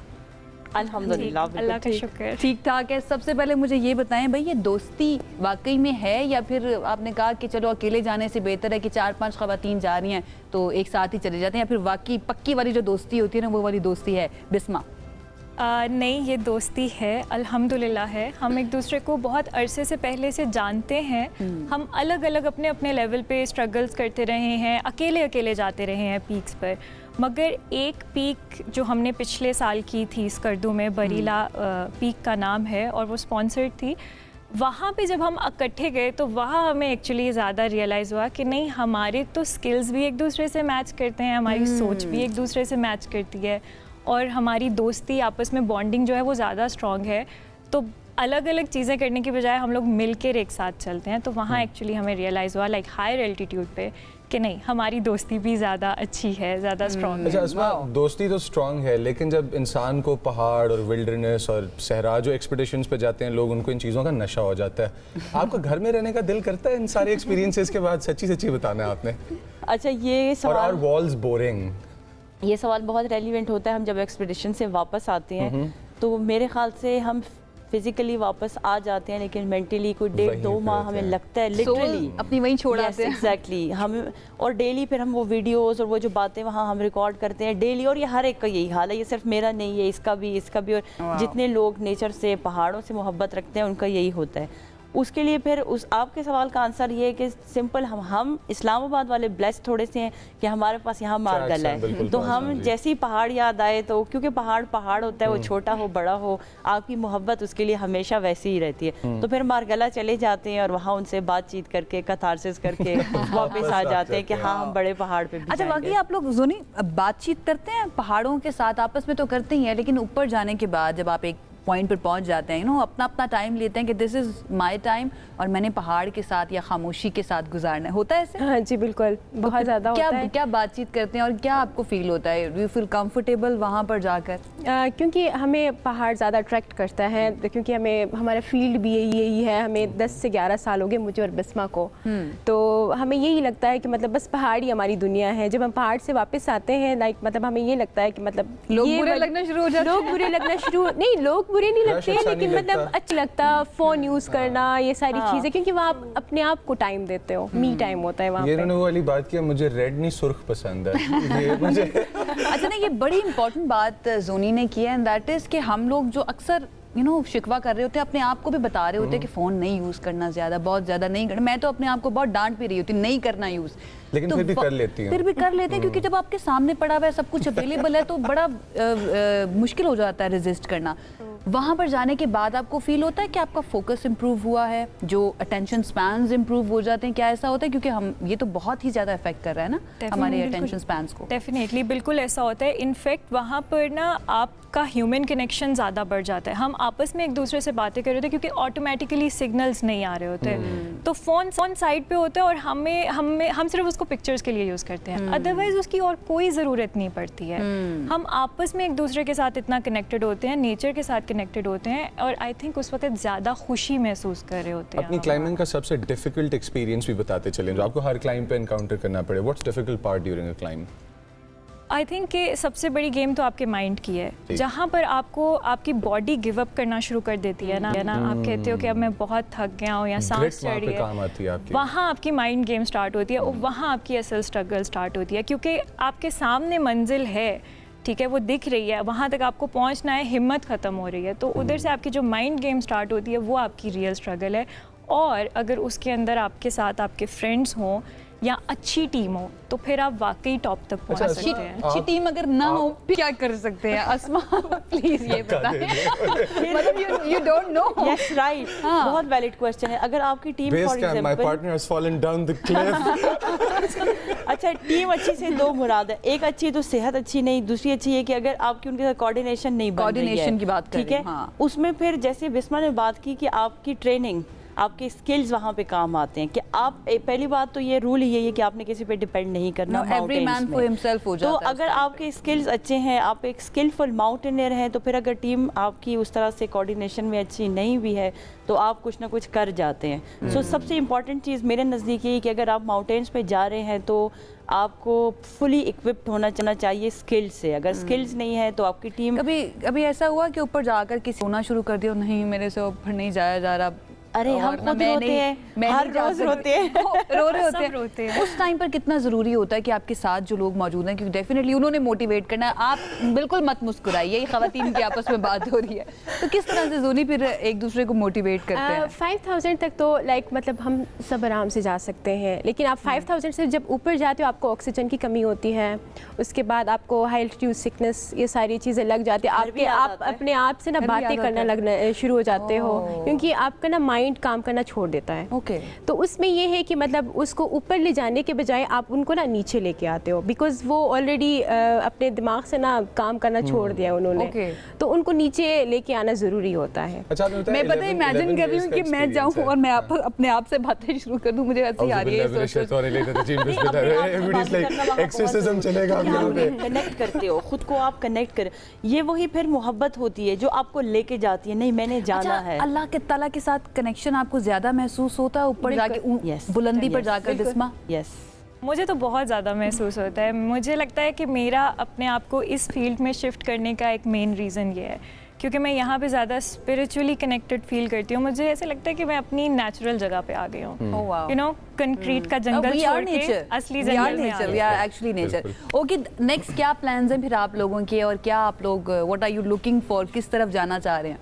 अल्हम्दुलिल्लाह, अल्लाह का शुक्र, ठीक ठाक है। सबसे पहले मुझे ये बताएं भाई, ये दोस्ती वाकई में है या फिर आपने कहा कि चलो अकेले जाने से बेहतर है कि 4-5 ख़वातीन जा रही हैं तो एक साथ ही चले जाते हैं, या फिर वाकई पक्की वाली जो दोस्ती होती है ना, वो वाली दोस्ती है? बिस्मा। नहीं, ये दोस्ती है, अल्हम्दुलिल्लाह है। हम एक दूसरे को बहुत अरसे से पहले से जानते हैं। हम अलग अलग अपने अपने लेवल पे स्ट्रगल्स करते रहे हैं, अकेले अकेले जाते रहे हैं पीक्स पर। मगर एक पीक जो हमने पिछले साल की थी स्कर्दू में, बरीला पीक का नाम है, और वो स्पॉन्सर्ड थी। वहाँ पे जब हम इकट्ठे गए तो वहाँ हमें एक्चुअली ज़्यादा रियलाइज़ हुआ कि नहीं, हमारे तो स्किल्स भी एक दूसरे से मैच करते हैं, हमारी सोच भी एक दूसरे से मैच करती है, और हमारी दोस्ती आपस में बॉन्डिंग जो है वो ज़्यादा स्ट्रॉन्ग है। तो अलग अलग चीज़ें करने की बजाय हम लोग मिलकर एक साथ चलते हैं। तो वहाँ एक्चुअली हमें रियलाइज़ हुआ लाइक हायर एल्टीट्यूड पे कि नहीं, हमारी दोस्ती भी ज़्यादा अच्छी है, ज़्यादा स्ट्रॉन्ग है। अच्छा अस्मा, दोस्ती तो स्ट्रॉन्ग है, लेकिन जब इंसान को पहाड़ और विल्डरनेस और सहरा जो एक्सपीडिशंस पे जाते हैं लोग, उनको इन चीज़ों का नशा हो जाता है। आपका घर में रहने का दिल करता है इन सारे एक्सपीरियंसेस के बाद? सच्ची सच्ची बताना है आपने। अच्छा, ये सवाल, और वॉल्स बोरिंग, ये सवाल बहुत रेलिवेंट होता है। हम जब एक्सपीडिशन से वापस आते हैं तो मेरे ख्याल से हम फिजिकली वापस आ जाते हैं, लेकिन मेंटली कोई 1.5-2 माह हमें लगता है लिटरली अपनी वहीं छोड़ आते हैं। एग्जैक्टली हम, और डेली फिर हम वो वीडियोस और वो जो बातें वहाँ हम रिकॉर्ड करते हैं डेली, और ये हर एक का यही हाल है। ये सिर्फ मेरा नहीं है, इसका भी, और जितने लोग नेचर से, पहाड़ों से मोहब्बत रखते हैं उनका यही होता है। उसके लिए फिर उस आपके सवाल का आंसर ये है कि सिंपल, हम इस्लामाबाद वाले ब्लेस्ड थोड़े से हैं कि हमारे पास यहाँ मारगल है। तो हम जैसे ही पहाड़ याद आए तो, क्योंकि पहाड़ होता है, वो छोटा हो बड़ा हो, आपकी मोहब्बत उसके लिए हमेशा वैसी ही रहती है। तो फिर मारगला चले जाते हैं और वहाँ उनसे बातचीत करके, कथारसिस करके वापस आ जाते हैं कि हाँ, हम बड़े पहाड़ पे भी अच्छा, बाकी आप लोग जोनी बातचीत करते हैं पहाड़ों के साथ? आपस में तो करते ही हैं, लेकिन ऊपर जाने के बाद जब आप एक पॉइंट पर पहुंच जाते हैं, अपना अपना टाइम लेते हैं कि दिस इज़ माय टाइम और मैंने पहाड़ के साथ या खामोशी के साथ गुजारना है, होता है ऐसे? हाँ जी, बिल्कुल, बहुत ज़्यादा होता है। क्या बातचीत करते हैं और क्या आपको फील होता है? डू यू फील कंफर्टेबल वहाँ पर जाकर? क्योंकि हमें पहाड़ ज़्यादा अट्रैक्ट करता है, क्योंकि हमारा फील्ड भी यही है। हमें 10 से 11 साल हो गए, मुझे और बिस्मा को। तो हमें यही लगता है कि मतलब बस पहाड़ ही हमारी दुनिया है। जब हम पहाड़ से वापस आते हैं, लाइक मतलब हमें ये लगता है कि मतलब लोग बुरे लगना शुरू हो जाते हैं। लोग बुरे लगना शुरू नहीं, लोग बुरे नहीं लगते, लेकिन मतलब अच्छा लगता फ़ोन यूज़ करना, ये सारी चीज़ें, क्योंकि वहाँ आप अपने आप को टाइम देते हो, मी टाइम होता है वहाँ पे। ये उन्होंने वो वाली बात की, मुझे रेड नहीं सुर्ख पसंद है। ये मुझे अच्छा, नहीं, ये बड़ी इंपॉर्टेंट बात जोनी ने की है, एंड दैट इज़ कि हम लोग जो अक्सर शिकवा कर रहे होते हैं, अपने आप को भी बता रहे होते हैं कि फ़ोन नहीं यूज़ करना, बहुत ज़्यादा नहीं करना। मैं तो अपने आप को बहुत डांट भी रही होती, नहीं करना यूज़, लेकिन तो फिर भी कर लेती हूँ। फिर भी कर लेते हैं, क्योंकि जब आपके सामने पड़ा हुआ है, सब कुछ अवेलेबल है, तो बड़ा मुश्किल हो जाता है रेजिस्ट करना। वहाँ पर जाने के बाद आपको फील होता है कि आपका फोकस इम्प्रूव हुआ है, जो अटेंशन स्पैन्स इम्प्रूव हो जाते हैं? क्या ऐसा होता है? क्योंकि हम ये तो बहुत ही ज़्यादा इफेक्ट कर रहा है ना हमारे अटेंशन स्पैन्स को। डेफिनेटली, बिल्कुल ऐसा होता है। इनफैक्ट वहाँ पर ना आपका ह्यूमन कनेक्शन ज़्यादा बढ़ जाता है। हम आपस में एक दूसरे से बातें कर रहे होते हैं, क्योंकि ऑटोमेटिकली सिग्नल्स नहीं आ रहे होते, तो फ़ोन साइड पे होता है और हम सिर्फ उसको पिक्चर्स के लिए यूज़ करते हैं, अदरवाइज उसकी और कोई ज़रूरत नहीं पड़ती है। हम आपस में एक दूसरे के साथ इतना कनेक्टेड होते हैं, नेचर के साथ कनेक्टेड होते हैं, और आई थिंक उस वक्त ज़्यादा खुशी महसूस कर रहे होते हैं। अपनी क्लाइंबिंग का सबसे डिफिकल्ट एक्सपीरियंस भी बताते चलें, जो आपको हर क्लाइंब पे एनकाउंटर करना पड़े। What's difficult part during a climb? I think कि सबसे बड़ी गेम तो आपके माइंड की है, जहाँ पर आपकी बॉडी गिव अप करना शुरू कर देती है ना। आप कहते हो कि अब मैं बहुत थक गया हूँ या सांस चढ़ रही है, वहाँ आपकी माइंड गेम स्टार्ट होती है, और वहाँ आपकी असल स्ट्रगल स्टार्ट होती है, क्योंकि आपके सामने मंजिल है, ठीक है, वो दिख रही है, वहाँ तक आपको पहुँचना है, हिम्मत ख़त्म हो रही है। तो उधर से आपकी जो माइंड गेम स्टार्ट होती है, वो आपकी रियल स्ट्रगल है। और अगर उसके अंदर आपके साथ आपके फ्रेंड्स हों या अच्छी टीम हो, तो फिर आप वाकई टॉप तक पहुंच सकते हैं। अच्छी टीम अगर ना हो, फिर क्या कर सकते हैं? अस्मा प्लीज ये बताएं। मतलब you don't know. Yes, right. बहुत वैलिड क्वेश्चन है। अगर आपकी team for example, my partner has fallen down the cliff. अच्छा, टीम अच्छी से दो मुराद है, एक अच्छी तो सेहत अच्छी नहीं, दूसरी अच्छी है कि अगर आपकी उनके साथ कोऑर्डिनेशन नहीं बन रही है। कोऑर्डिनेशन की बात ठीक है, उसमें फिर जैसे बिस्मा ने बात की कि आपकी ट्रेनिंग, आपके स्किल्स वहाँ पे काम आते हैं कि आप पहली बात तो ये रूल ही यही है कि आपने किसी पे डिपेंड नहीं करना। एवरी मैन फॉर हिमसेल्फ हो जाता है। तो अगर आपके स्किल्स अच्छे हैं, आप एक स्किलफुल माउंटेनियर हैं, तो फिर अगर टीम आपकी उस तरह से कोऑर्डिनेशन में अच्छी नहीं भी है, तो आप कुछ ना कुछ कर जाते हैं। सो सबसे इम्पॉर्टेंट चीज़ मेरे नज़दीक ये कि अगर आप माउंटेन्स पे जा रहे हैं तो आपको फुली इक्विप्ड होना चाहिए स्किल्स से। अगर स्किल्स नहीं है तो आपकी टीम, कभी ऐसा हुआ कि ऊपर जाकर किसी होना शुरू कर दिया, नहीं मेरे से ऊपर नहीं जाया जा रहा, अरे हम खुद रोते हैं, हर रोज रोते हैं, रो रहे सब रोते होते हैं। हैं। उस टाइम पर कितना ज़रूरी होता है कि आपके साथ जो लोग मौजूद हैं, क्योंकि डेफिनेटली उन्होंने मोटिवेट करना है। आप बिल्कुल मत मुस्कुराइए, ये ख़वातीन की आपस में बात हो रही है, तो किस तरह से जोनी फिर एक दूसरे को मोटिवेट करते हैं? 5000 तक तो लाइक मतलब हम सब आराम से जा सकते हैं, लेकिन आप 5000 से जब ऊपर जाते हो आपको ऑक्सीजन की कमी होती है, उसके बाद आपको हाई एल्टीट्यूड सिकनेस, ये सारी चीज़ें लग जाती है आपके, आप अपने आप से ना बातें करना लगना शुरू हो जाते हो, क्योंकि आपका ना माइंड काम करना छोड़ देता है। ओके। तो उसमें ये है कि मतलब उसको ऊपर ले जाने के बजाय आप उनको ना नीचे लेके आते हो, बिकॉज वो ऑलरेडी अपने दिमाग से ना काम करना छोड़ दिया उन्होंने। Okay. तो उनको नीचे लेके आना ज़रूरी होता है। अच्छा, आपने बताया मैं पता है 11 इमेजिन कर रही हूँ कि मैं जाऊँ experience है। और मैं अपने आप से बातें शुरू कर दूँ, मुझे हंसी आ रही है ये सोच एक्सेसिज्म चलेगा आप लोगों पे। कनेक्ट करते हो, खुद को आप कनेक्ट कर, ये वही फिर मोहब्बत होती है जो आपको लेके जाती है, नहीं मैंने जाना है। अल्लाह के ताला के साथ कनेक्शन आपको ज्यादा महसूस होता है ऊपर जाके, Yes. बुलंदी पर Yes. जाकर बिस्मा? यस, मुझे तो बहुत ज़्यादा महसूस होता है। मुझे लगता है कि मेरा अपने आप को इस फील्ड में शिफ्ट करने का एक मेन रीज़न ये है, क्योंकि मैं यहाँ पे ज़्यादा स्पिरिचुअली कनेक्टेड फील करती हूँ। मुझे ऐसे लगता है कि मैं अपनी नेचुरल जगह पे आ गई हूँ, Oh, wow. You know, concrete का जंगल छोड़ के असली जंगल में आ गई। We are actually nature. Okay, next क्या प्लान्स हैं फिर आप लोगों के, और क्या आप लोग, what are you looking for, किस तरफ जाना चाह रहे हैं?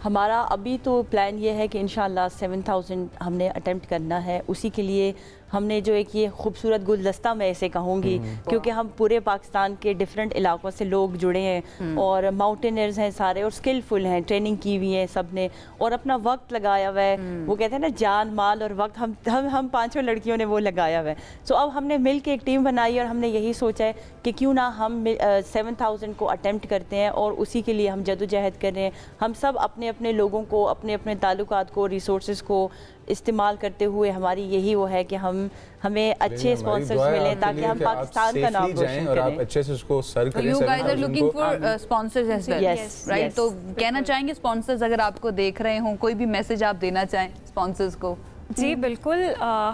हमारा अभी तो प्लान ये है कि इंशाल्लाह 7000 हमने अटेम्प्ट करना है। उसी के लिए हमने जो एक ये खूबसूरत गुलदस्ता मैं इसे कहूँगी, क्योंकि हम पूरे पाकिस्तान के डिफरेंट इलाकों से लोग जुड़े हैं और माउंटेनर्स हैं सारे, और स्किलफुल हैं, ट्रेनिंग की हुई है सब ने, और अपना वक्त लगाया हुआ है। वो कहते हैं ना, जान माल और वक्त, हम पांचों लड़कियों ने वो लगाया हुआ है। सो अब हमने मिल के एक टीम बनाई और हमने यही सोचा है कि क्यों ना हम 7000 को अटेम्प्ट करते हैं, और उसी के लिए हम जदोजहद कर रहे हैं। हम सब अपने अपने लोगों को, अपने अपने ताल्लुकात को, रिसोर्सेज को इस्तेमाल करते हुए, हमारी यही वो है कि हमें अच्छे स्पॉन्सर्स मिले ताकि हम पाकिस्तान का नाम रोशन और आप करें। अच्छे से उसको सर्व तो करें। You guys are looking for sponsors as well, Yes, right? yes. तो कहना चाहेंगे स्पॉन्सर्स अगर आपको देख रहे हों, कोई भी मैसेज आप देना चाहें स्पॉन्सर्स को? जी बिल्कुल,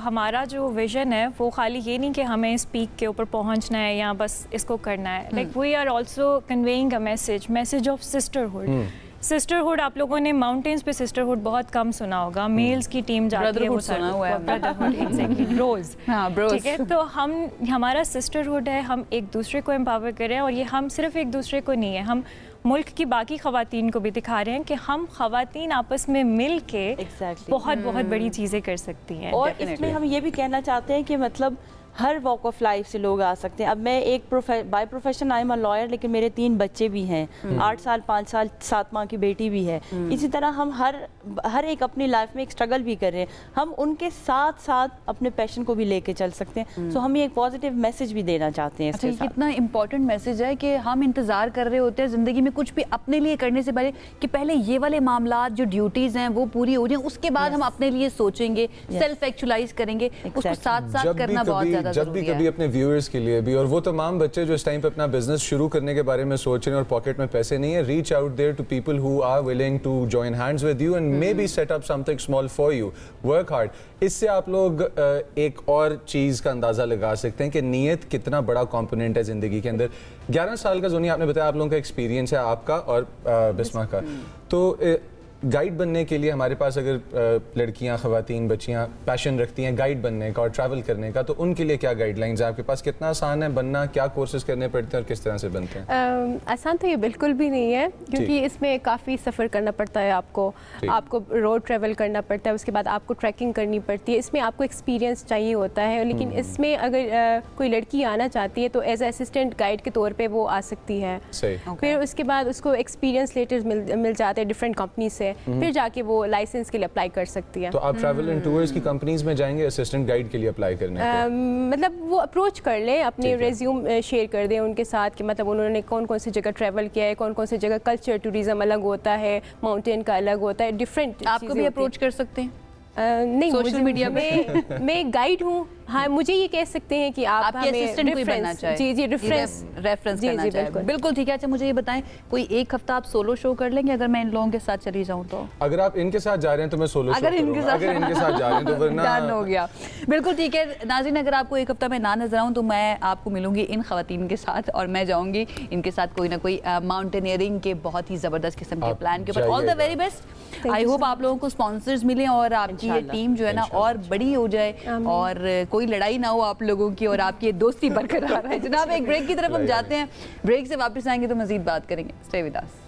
हमारा जो विज़न है वो खाली ये नहीं कि हमें इस पीक के ऊपर पहुंचना है या बस इसको करना है। Like we are also conveying a message of sisterhood. Sisterhood, आप लोगों ने माउंटेन्स पे सिस्टरहुड बहुत कम सुना होगा, मेल्स की टीम जाती है, वो Brotherhood सुना हुआ है। Brotherhood, exactly, bros. हाँ, bros. ठीक है, तो हमारा सिस्टरहुड है, हम एक दूसरे को एम्पावर कर रहे हैं, और ये हम सिर्फ एक दूसरे को नहीं है, हम मुल्क की बाकी ख़वातीन को भी दिखा रहे हैं कि हम ख़वातीन आपस में मिल के बहुत बहुत बड़ी चीज़ें कर सकती हैं। और इसमें हम ये भी कहना चाहते हैं कि मतलब हर वॉक ऑफ लाइफ से लोग आ सकते हैं। अब मैं एक by profession I am a lawyer, लेकिन मेरे 3 बच्चे भी हैं, 8 साल, 5 साल, 7 माह की बेटी भी है। इसी तरह हम हर एक अपनी लाइफ में एक स्ट्रगल भी कर रहे हैं, हम उनके साथ साथ अपने पैशन को भी लेके चल सकते हैं। सो हम ये एक पॉजिटिव मैसेज भी देना चाहते हैं अच्छा, इसके साथ। कितना इंपॉर्टेंट मैसेज है कि हम इंतजार कर रहे होते हैं ज़िंदगी में कुछ भी अपने लिए करने से पहले कि पहले ये वाले मामलात जो ड्यूटीज़ हैं वो पूरी हो जाएं, उसके बाद हम अपने लिए सोचेंगे, सेल्फ एक्चुअलाइज करेंगे, उसको साथ साथ करना बहुत ज़्यादा जब भी कभी अपने व्यूअर्स के लिए भी, और वो तमाम बच्चे जो इस टाइम पे अपना बिजनेस शुरू करने के बारे में सोच रहे हैं और पॉकेट में पैसे नहीं है, reach out there to people who are willing to join hands with you and maybe set up something small for you, work hard. इससे आप लोग एक और चीज़ का अंदाज़ा लगा सकते हैं कि नीयत कितना बड़ा कंपोनेंट है ज़िंदगी के अंदर। 11 साल का जोनी आपने बताया आप लोगों का एक्सपीरियंस है, आपका और बिस्मा का, तो गाइड बनने के लिए हमारे पास अगर लड़कियां, ख़वातीन, बच्चियां पैशन रखती हैं गाइड बनने का और ट्रैवल करने का, तो उनके लिए क्या गाइडलाइंस है आपके पास? कितना आसान है बनना, क्या कोर्सेज करने पड़ते हैं और किस तरह से बनते हैं? आसान तो ये बिल्कुल भी नहीं है, क्योंकि इसमें काफ़ी सफ़र करना पड़ता है आपको रोड ट्रैवल करना पड़ता है, उसके बाद आपको ट्रैकिंग करनी पड़ती है, इसमें आपको एक्सपीरियंस चाहिए होता है। लेकिन इसमें अगर कोई लड़की आना चाहती है तो एज असिस्टेंट गाइड के तौर पर वो आ सकती है। फिर उसके बाद उसको एक्सपीरियंस लेटर्स मिल जाते हैं डिफरेंट कंपनी से, फिर जाके वो लाइसेंस के लिए अप्लाई कर सकती है। तो आप ट्रैवल एंड टूर्स की कंपनीज में जाएंगे असिस्टेंट गाइड के लिए अप्लाई करने को? मतलब वो अप्रोच कर लें, अपने रेज्यूम शेयर कर दें उनके साथ कि मतलब उन्होंने कौन कौन सी जगह ट्रैवल किया है, कौन कौन सी जगह कल्चर टूरिज्म अलग होता है, माउंटेन का अलग होता है, डिफरेंट। आपको भी अप्रोच कर सकते हैं? नहीं, सोशल मीडिया में मैं गाइड हूँ, हाँ, मुझे ये कह सकते हैं कि आप आपके असिस्टेंट कोई बनना चाहे, जी रेफरेंस करना चाहे, बिल्कुल ठीक है। अच्छा मुझे ये बताएं, कोई एक हफ्ता आप सोलो शो कर लेंगे अगर मैं इन लोगों के साथ चली जाऊं तो? अगर आप इनके साथ जा रहे हैं तो मैं सोलो शो अगर इनके साथ जा रहे हैं तो वरना डन हो गया। बिल्कुल ठीक है नाज़रीन, अगर आपको एक हफ्ता में ना नजर आऊं तो मैं आपको मिलूंगी इन खवातीन के साथ और मैं जाऊंगी इनके साथ कोई ना कोई माउंटेनियरिंग के बहुत ही जबरदस्त किस्म के प्लान के ऊपर। All the very best. I hope आप लोगों को स्पॉन्सर्स मिले और आपकी ये टीम जो है ना और बड़ी हो जाए और कोई लड़ाई ना हो आप लोगों की और आपकी दोस्ती बरकरार है। जनाब एक ब्रेक की तरफ हम जाते हैं, ब्रेक से वापस आएंगे तो मजीद बात करेंगे। Stay with us.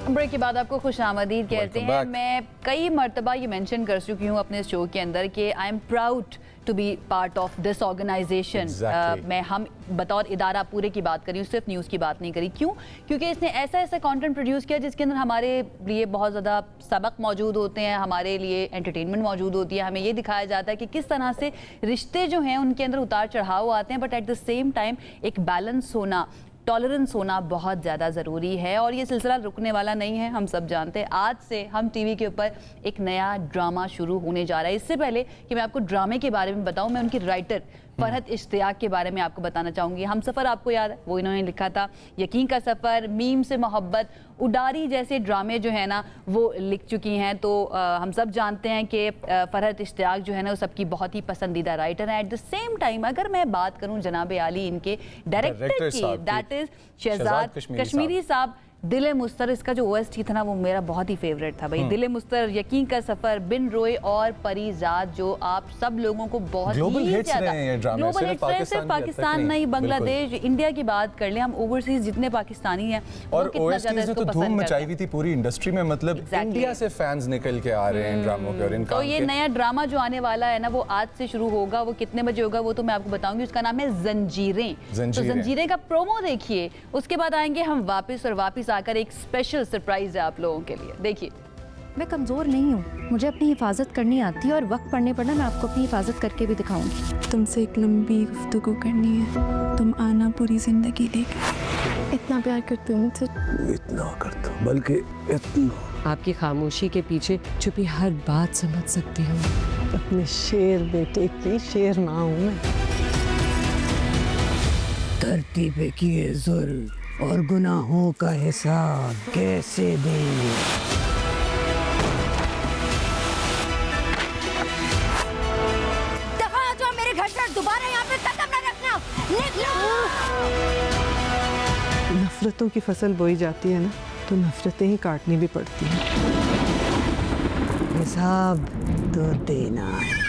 ब्रेक के बाद आपको खुश आमदीद कहते हैं। मैं कई मरतबा ये मेंशन कर चुकी हूँ अपने शो के अंदर कि I am proud to be part of this organization. मैं हम बतौर इदारा पूरे की बात करी हूँ, सिर्फ न्यूज़ की बात नहीं करी। क्यों? क्योंकि इसने ऐसा ऐसा कंटेंट प्रोड्यूस किया जिसके अंदर हमारे लिए बहुत ज़्यादा सबक मौजूद होते हैं, हमारे लिए एंटरटेनमेंट मौजूद होती है। हमें ये दिखाया जाता है कि किस तरह से रिश्ते जो हैं उनके अंदर उतार चढ़ाव आते हैं, but at the same time एक बैलेंस होना, टॉलरेंस होना बहुत ज़्यादा ज़रूरी है। और ये सिलसिला रुकने वाला नहीं है, हम सब जानते हैं। आज से हम टीवी के ऊपर एक नया ड्रामा शुरू होने जा रहा है। इससे पहले कि मैं आपको ड्रामे के बारे में बताऊं, मैं उनकी राइटर फरहत इश्तियाक के बारे में आपको बताना चाहूँगी। हम सफ़र आपको याद है, वो इन्होंने लिखा था। यकीन का सफ़र, मीम से मोहब्बत, उडारी जैसे ड्रामे जो है ना वो लिख चुकी हैं। तो हम सब जानते हैं कि फरहत इश्तियाक जो है ना वो सबकी बहुत ही पसंदीदा राइटर है। एट द सेम टाइम अगर मैं बात करूँ जनाब आली इनके डायरेक्टर की, दैट इज़ शहजाद कश्मीरी साहब। दिल मुस्तर, इसका जो OST था ना वो मेरा बहुत ही फेवरेट था भाई। दिल मुस्तर, यकीन का सफर, बिन रोए और परीजाद जो आप सब लोगों को बहुत ग्लोबल ही हिट्स ज्यादा रहे हैं ये ड्रामे, ग्लोबल हिट्स रहे। सिर्फ पाकिस्तान नहीं, बांग्लादेश, इंडिया की बात कर लें हम, ओवरसीज जितने पाकिस्तानी हैं और OSTs ने तो धूम मचाई हुई थी पूरी इंडस्ट्री में। मतलब इंडिया से फैंस निकल के आ रहे हैं ड्रामों के। और इनका तो ये नया ड्रामा जो आने वाला है ना वो आज से शुरू होगा। वो कितने बजे होगा वो तो मैं आपको बताऊंगी। उसका नाम है जंजीरें। तो जंजीरें का प्रोमो देखिए, उसके बाद आएंगे हम वापस और वापस आकर एक स्पेशल सरप्राइज है आप लोगों के लिए। देखिए, मैं कमज़ोर नहीं हूँ, मुझे अपनी हिफाजत करनी आती है और वक्त पड़ने पर ना मैं आपको अपनी हिफाजत करके भी दिखाऊंगी। तुमसे एक लंबी गुफ्तगू करनी है, तुम आना पूरी जिंदगी लेके। इतना प्यार करती हूँ मुझसे। इतना करता हूँ, बल्कि इतना। आपकी खामोशी के पीछे छुपी हर बात समझ सकती हूँ। अपने शेर बेटे की शेर माँ हूँ मैं। धरती पे किए जुल्म और गुनाहों का हिसाब कैसे देंगे? दफा हो जाओ मेरे घर से, दोबारा यहाँ पे कदम न रखना। निकलो। नफरतों की फसल बोई जाती है ना तो नफरतें ही काटनी भी पड़ती हैं। हिसाब तो देना है।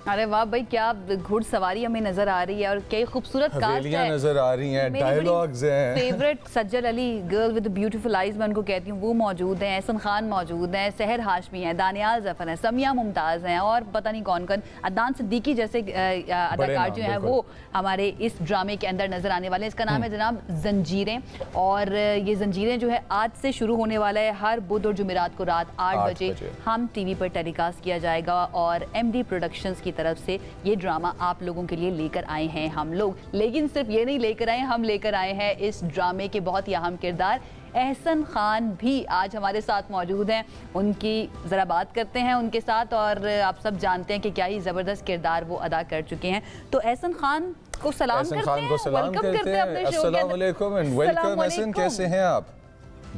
अरे वाह भाई, क्या घुड़सवारी हमें नजर आ रही है और क्या खूबसूरत कास्ट है, नजर आ रही हैं, डायलॉग्स हैं। Favourite Sajal Ali, girl with beautiful eyes मैं उनको कहती हूँ, वो मौजूद हैं। एहसन खान मौजूद हैं, सहर हाशमी हैं, दानियाल जफर हैं, समिया मुमताज़ हैं और पता नहीं कौन कौन, अदनान सिद्दीकी जैसे अदाकार जो हैं वो हमारे इस ड्रामे के अंदर नजर आने वाले हैं। इसका नाम है जनाब जंजीरें। और ये जंजीरें जो है आज से शुरू होने वाला है। हर बुध और जुमेरात को रात 8 बजे हम टीवी पर टेलीकास्ट किया जाएगा और MD प्रोडक्शंस की तरफ से ये ड्रामा आप लोगों के लिए लेकर आए हैं हम लोग। लेकिन सिर्फ ये नहीं लेकर आए, हम लेकर आए हैं इस ड्रामे के बहुत ही अहम किरदार। एहसन खान भी आज हमारे साथ मौजूद हैं, उनकी ज़रा बात करते हैं उनके साथ। और आप सब जानते हैं कि क्या ही ज़बरदस्त किरदार वो अदा कर चुके हैं। तो एहसन खान को सलाम करते हैं, वेलकम करते हैं अपने शो के अंदर। अस्सलाम वालेकुम एंड वेलकम एहसन, कैसे हैं आप?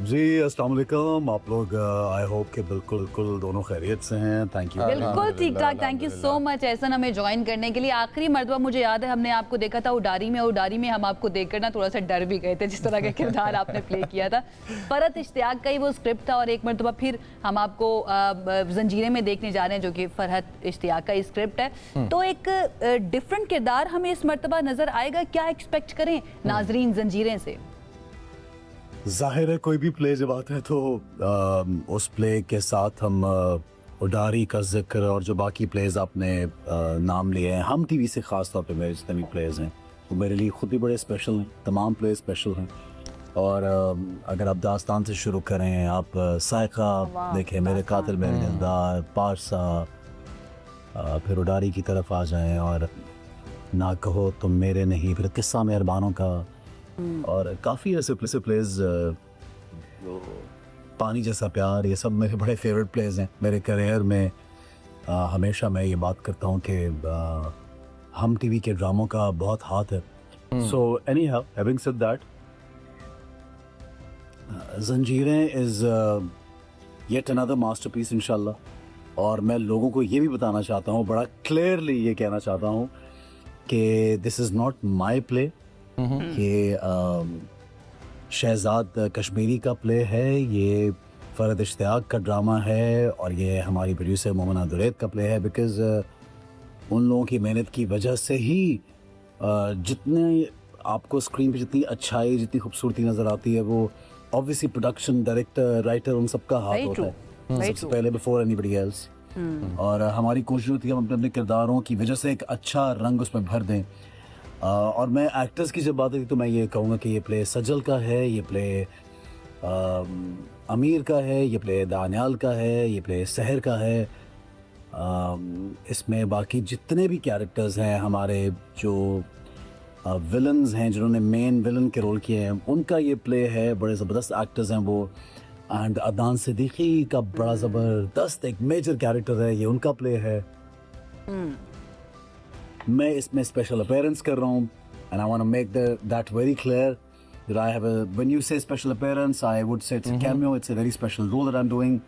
जी अस्सलाम वालेकुम। आप लोग आई होप के बिल्कुल दोनों खैरियत से हैं। Thank you. बिल्कुल ठीक ठाक, thank you so much Ehsan हमें ज्वाइन करने के लिए। आखिरी मरतबा मुझे याद है हमने आपको देखा था उडारी में। उडारी में हम आपको देखकर ना थोड़ा सा डर भी गए थे, जिस तरह का किरदार आपने प्ले किया था। फरहत इश्तियाक का ही वो स्क्रिप्ट था और एक मरतबा फिर हम आपको जंजीरें में देखने जा रहे हैं जो कि फरहत इश्तियाक का ही स्क्रिप्ट है। तो एक डिफरेंट किरदार हमें इस मरतबा नजर आएगा, क्या एक्सपेक्ट करें नाजरीन जंजीरें से? जाहिर है कोई भी प्ले जब आता है तो उस प्ले के साथ हम उडारी का जिक्र और जो बाकी प्लेज आपने नाम लिए हैं, हम टीवी से ख़ास तौर पे मेरे जितने भी प्लेज हैं वो मेरे लिए खुद ही बड़े स्पेशल हैं। तमाम प्लेज स्पेशल हैं। और अगर आप दास्तान से शुरू करें, आप सायका देखें, मेरे कातिल मेरे दिलदार, पारसा, फिर उडारी की तरफ आ जाएं और ना कहो तुम मेरे नहीं, फिर किस्सा मेहरबानों का, और काफ़ी ऐसे प्लेज पानी जैसा प्यार, ये सब मेरे बड़े फेवरेट प्लेस हैं मेरे करियर में। हमेशा मैं ये बात करता हूँ कि हम टीवी के ड्रामों का बहुत हाथ है। So any how, having said that, जंजीरें इज़ येट अनदर मास्टरपीस इंशाल्लाह। और मैं लोगों को ये भी बताना चाहता हूँ, बड़ा क्लियरली ये कहना चाहता हूँ कि this is not my play, ये शहजाद कश्मीरी का प्ले है, ये फ़रद इश्तियाक का ड्रामा है और ये हमारी प्रोड्यूसर मोमना दुरैत का प्ले है। बिकॉज़ उन लोगों की मेहनत की वजह से ही जितने आपको स्क्रीन पे जितनी अच्छाई, जितनी खूबसूरती नज़र आती है, वो ऑब्वियसली प्रोडक्शन, डायरेक्टर, राइटर, उन सबका हाथ होता है सबसे पहले, बिफोर एनीबडी एल्स। और हमारी कोशिश होती है हम अपने अपने किरदारों की वजह से एक अच्छा रंग उसमें भर दें। और मैं एक्टर्स की जब बात है तो मैं ये कहूँगा कि ये प्ले सजल का है, ये प्ले अमीर का है, ये प्ले दानियाल का है, ये प्ले सहर का है। इसमें बाकी जितने भी कैरेक्टर्स हैं हमारे, जो विलन्स हैं, जिन्होंने मेन विलन के रोल किए हैं, उनका ये प्ले है। बड़े ज़बरदस्त एक्टर्स हैं वो। एंड अदनान सिद्दीकी का बड़ा ज़बरदस्त एक मेजर कैरेक्टर है, ये उनका प्ले है। मैं इसमें स्पेशल अपीयरेंस कर रहा हूँ and I want to make that very clear that I have a, when you say special appearance, I would say it's a cameo, it's a very special role that I'm doing,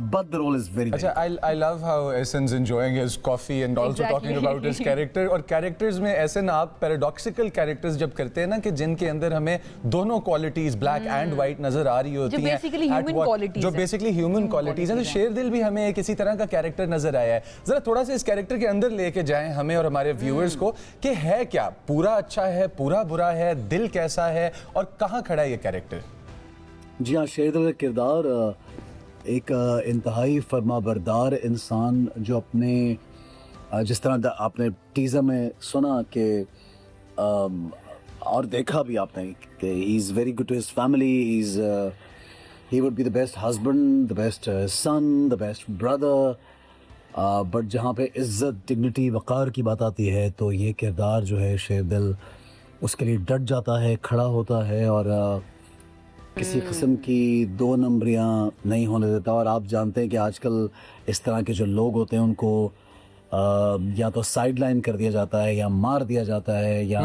but the role is very अच्छा, I love how Ehsan's enjoying his coffee and also talking about his character। और characters में Ehsan, आप paradoxical characters जब करते हैं ना, कि जिनके अंदर हमें दोनों qualities black and white नजर आ रही होती हैं, जो basically human qualities जो basically human qualities हैं। तो शेरदिल भी हमें एक इसी तरह का कैरेक्टर नजर आया है। जरा थोड़ा सा इस कैरेक्टर के अंदर लेके जाएं हमें और हमारे व्यूअर्स को, कि है क्या, पूरा अच्छा है, पूरा बुरा है, दिल कैसा है और कहाँ खड़ा है ये कैरेक्टर? जी हाँ, शेरदिल का किरदार एक इंतहाई फर्माबरदार इंसान, जो अपने जिस तरह आपने टीज़र में सुना कि और देखा भी आपने कि he is very good to his family, he would be the best husband, the best son, the best brother. But जहाँ पे इज़्ज़त, डिग्निटी, वक़ार की बात आती है, तो ये किरदार जो है शेरदिल उसके लिए डट जाता है, खड़ा होता है और किसी किस्म की दो नंबरियाँ नहीं होने देता। और आप जानते हैं कि आजकल इस तरह के जो लोग होते हैं उनको या तो साइड लाइन कर दिया जाता है या मार दिया जाता है या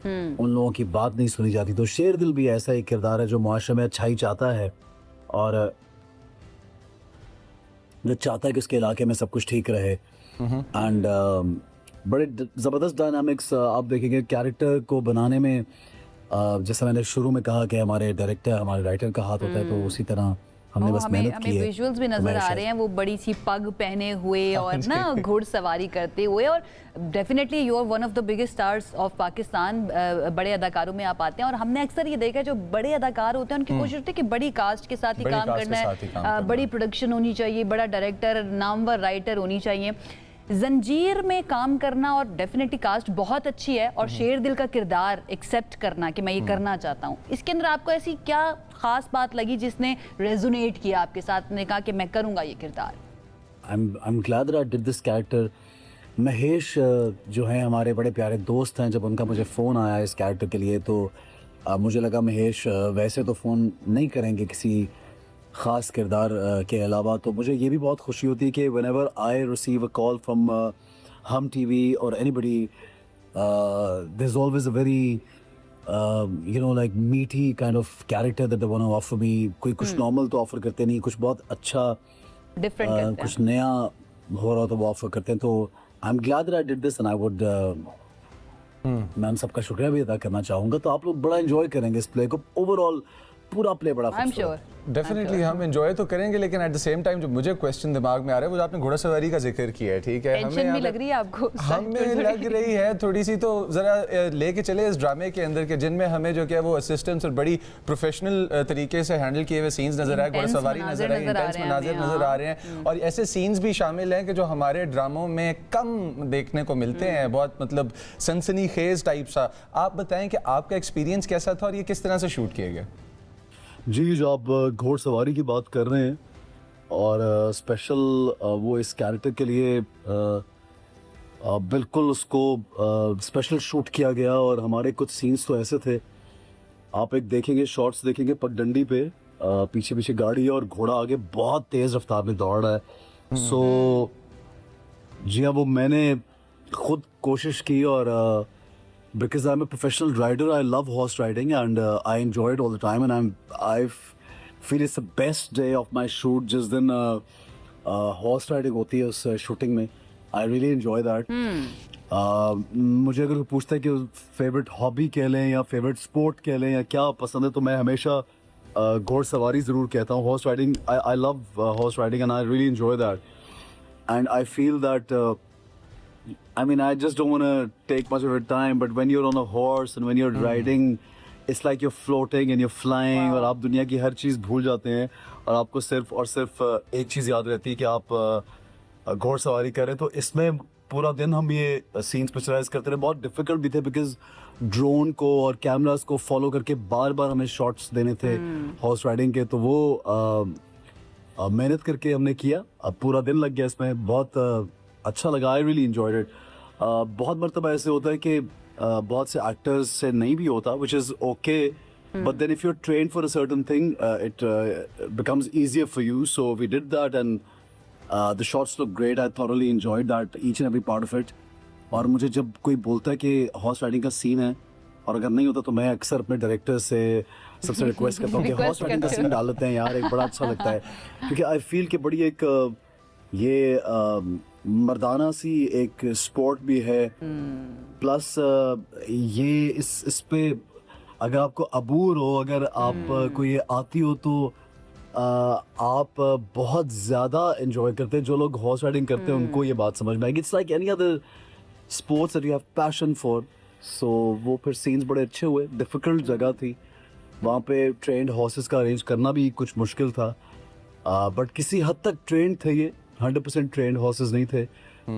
उन लोगों की बात नहीं सुनी जाती। तो शेरदिल भी ऐसा एक किरदार है जो मुआशरे में अच्छाई चाहता है और जो चाहता है कि उसके इलाके में सब कुछ ठीक रहे। एंड बड़े ज़बरदस्त डायनामिक्स आप देखेंगे कैरेक्टर को बनाने में। जैसा मैंने शुरू में कहा कि हमारे डायरेक्टर, हमारे राइटर का हाथ होता है, तो उसी तरह हमने बस मेहनत की है। हमें विजुअल्स भी नजर आ रहे हैं, वो बड़ी सी पग पहने हुए और ना घुड़सवारी करते हुए। और definitely you are one of the biggest stars of Pakistan. बड़े अदाकारों में आप आते हैं और हमने अक्सर ये देखा है जो बड़े अदाकार होते हैं उनकी कोशिश होती है कि बड़ी कास्ट के साथ ही काम करना है, बड़ी प्रोडक्शन होनी चाहिए, बड़ा डायरेक्टर, नामवर राइटर होनी चाहिए। जंजीर में काम करना और डेफिनेटली कास्ट बहुत अच्छी है और शेरदिल का किरदार एक्सेप्ट करना कि मैं ये करना चाहता हूँ, इसके अंदर आपको ऐसी क्या खास बात लगी जिसने रेजोनेट किया आपके साथ, ने कहा कि मैं करूँगा ये किरदार? I'm glad that I did this character। Mahesh जो हैं हमारे बड़े प्यारे दोस्त हैं, जब उनका मुझे फ़ोन आया इस कैरेक्टर के लिए तो मुझे लगा महेश वैसे तो फ़ोन नहीं करेंगे किसी ख़ास किरदार के अलावा। तो मुझे ये भी बहुत खुशी होती है कि whenever I receive a call from Hum TV or anybody, there's always a very like meaty kind of character that they want to offer me। कोई कुछ नॉर्मल तो ऑफ़र करते नहीं, कुछ बहुत अच्छा डिफरेंट कुछ नया हो रहा तो वो ऑफ़र करते हैं। तो I'm glad that I did this and I would मैं उन सबका शुक्रिया भी अदा करना चाहूँगा। तो आप लोग बड़ा एंजॉय करेंगे इस प्ले को। ओवरऑल पूरा प्ले बड़ा डेफिनेटली हम एंजॉय तो करेंगे, लेकिन एट द सेम टाइम जो मुझे क्वेश्चन दिमाग में आ रहा है वो आपने घोड़सवारी का जिक्र किया है, ठीक है, हमें भी लग रही है आपको? हमें लग रही है थोड़ी सी। तो जरा लेके चले इस ड्रामे के अंदर के जिनमें हमें जो क्या वो असिस्टेंट्स और बड़ी प्रोफेशनल तरीके से हैंडल किए हुए सीन्स नजर आए, घोड़सवारी नजर आई, इंटेंस मनाज़िर नजर आ रहे हैं और ऐसे सीन्स भी शामिल हैं कि जो हमारे ड्रामों में कम देखने को मिलते हैं, बहुत मतलब सनसनीखेज टाइप सा। आप बताएं कि आपका एक्सपीरियंस कैसा था और ये किस तरह से शूट किया गया? जी, जो आप घोड़सवारी की बात कर रहे हैं और स्पेशल वो इस कैरेक्टर के लिए बिल्कुल उसको स्पेशल शूट किया गया और हमारे कुछ सीन्स तो ऐसे थे, आप एक देखेंगे शॉट्स देखेंगे पगडंडी पे पीछे पीछे गाड़ी है और घोड़ा आगे बहुत तेज़ रफ्तार में दौड़ रहा है। सो जी हाँ, वो मैंने खुद कोशिश की और because I am a professional rider, I love horse riding and I enjoy it all the time and I feel it's the best day of my shoot जिस दिन हॉर्स राइडिंग होती है उस शूटिंग में। I really enjoy that. मुझे अगर पूछता है कि फेवरेट हॉबी कह लें या फेवरेट स्पोर्ट कह लें या क्या पसंद है, तो मैं हमेशा घोड़सवारी ज़रूर कहता हूँ। Horse riding, I love horse riding and I really enjoy that and I feel that I mean, I just don't want to take much of your time, but when you're on a horse and when you're riding, it's like you're floating and you're flying और आप दुनिया की हर चीज़ भूल जाते हैं और आपको सिर्फ और सिर्फ एक चीज़ याद रहती है कि आप घोड़सवारी करें। तो इसमें पूरा दिन हम ये सीन्स पिक्चराइज करते रहे। बहुत डिफिकल्ट भी थे बिकॉज ड्रोन को और कैमरास को फॉलो करके बार बार हमें शॉट्स देने थे हॉर्स राइडिंग के, तो वो मेहनत करके हमने किया। अब पूरा दिन लग गया इसमें, बहुत अच्छा लगा। I really enjoyed it. बहुत मरतबा ऐसे होता है कि बहुत से एक्टर्स से नहीं भी होता, which is okay, but then if you are train for a certain thing it becomes easier for you. So we did that and the shots look great. I thoroughly enjoyed that each and every part of it. और मुझे जब कोई बोलता है कि horse riding का scene है और अगर नहीं होता तो मैं अक्सर अपने डायरेक्टर से सबसे रिक्वेस्ट करता हूँ कि हॉर्स राइडिंग का सीन डाल लेते हैं यार, एक बड़ा अच्छा लगता है। क्योंकि आई फील कि बड़ी एक ये मर्दाना सी एक स्पोर्ट भी है, प्लस ये इस पे अगर आपको अबूर हो, अगर आपको ये आती हो तो आप बहुत ज़्यादा एंजॉय करते हैं। जो लोग हॉर्स राइडिंग करते हैं उनको ये बात समझ में आएगी। It's like any other sports that you have passion for. So वो फिर सीन्स बड़े अच्छे हुए। डिफ़िकल्ट जगह थी, वहाँ पे ट्रेंड हॉर्सेस का अरेंज करना भी कुछ मुश्किल था, बट किसी हद तक ट्रेंड थे ये, 100% ट्रेंड हॉर्सेस नहीं थे।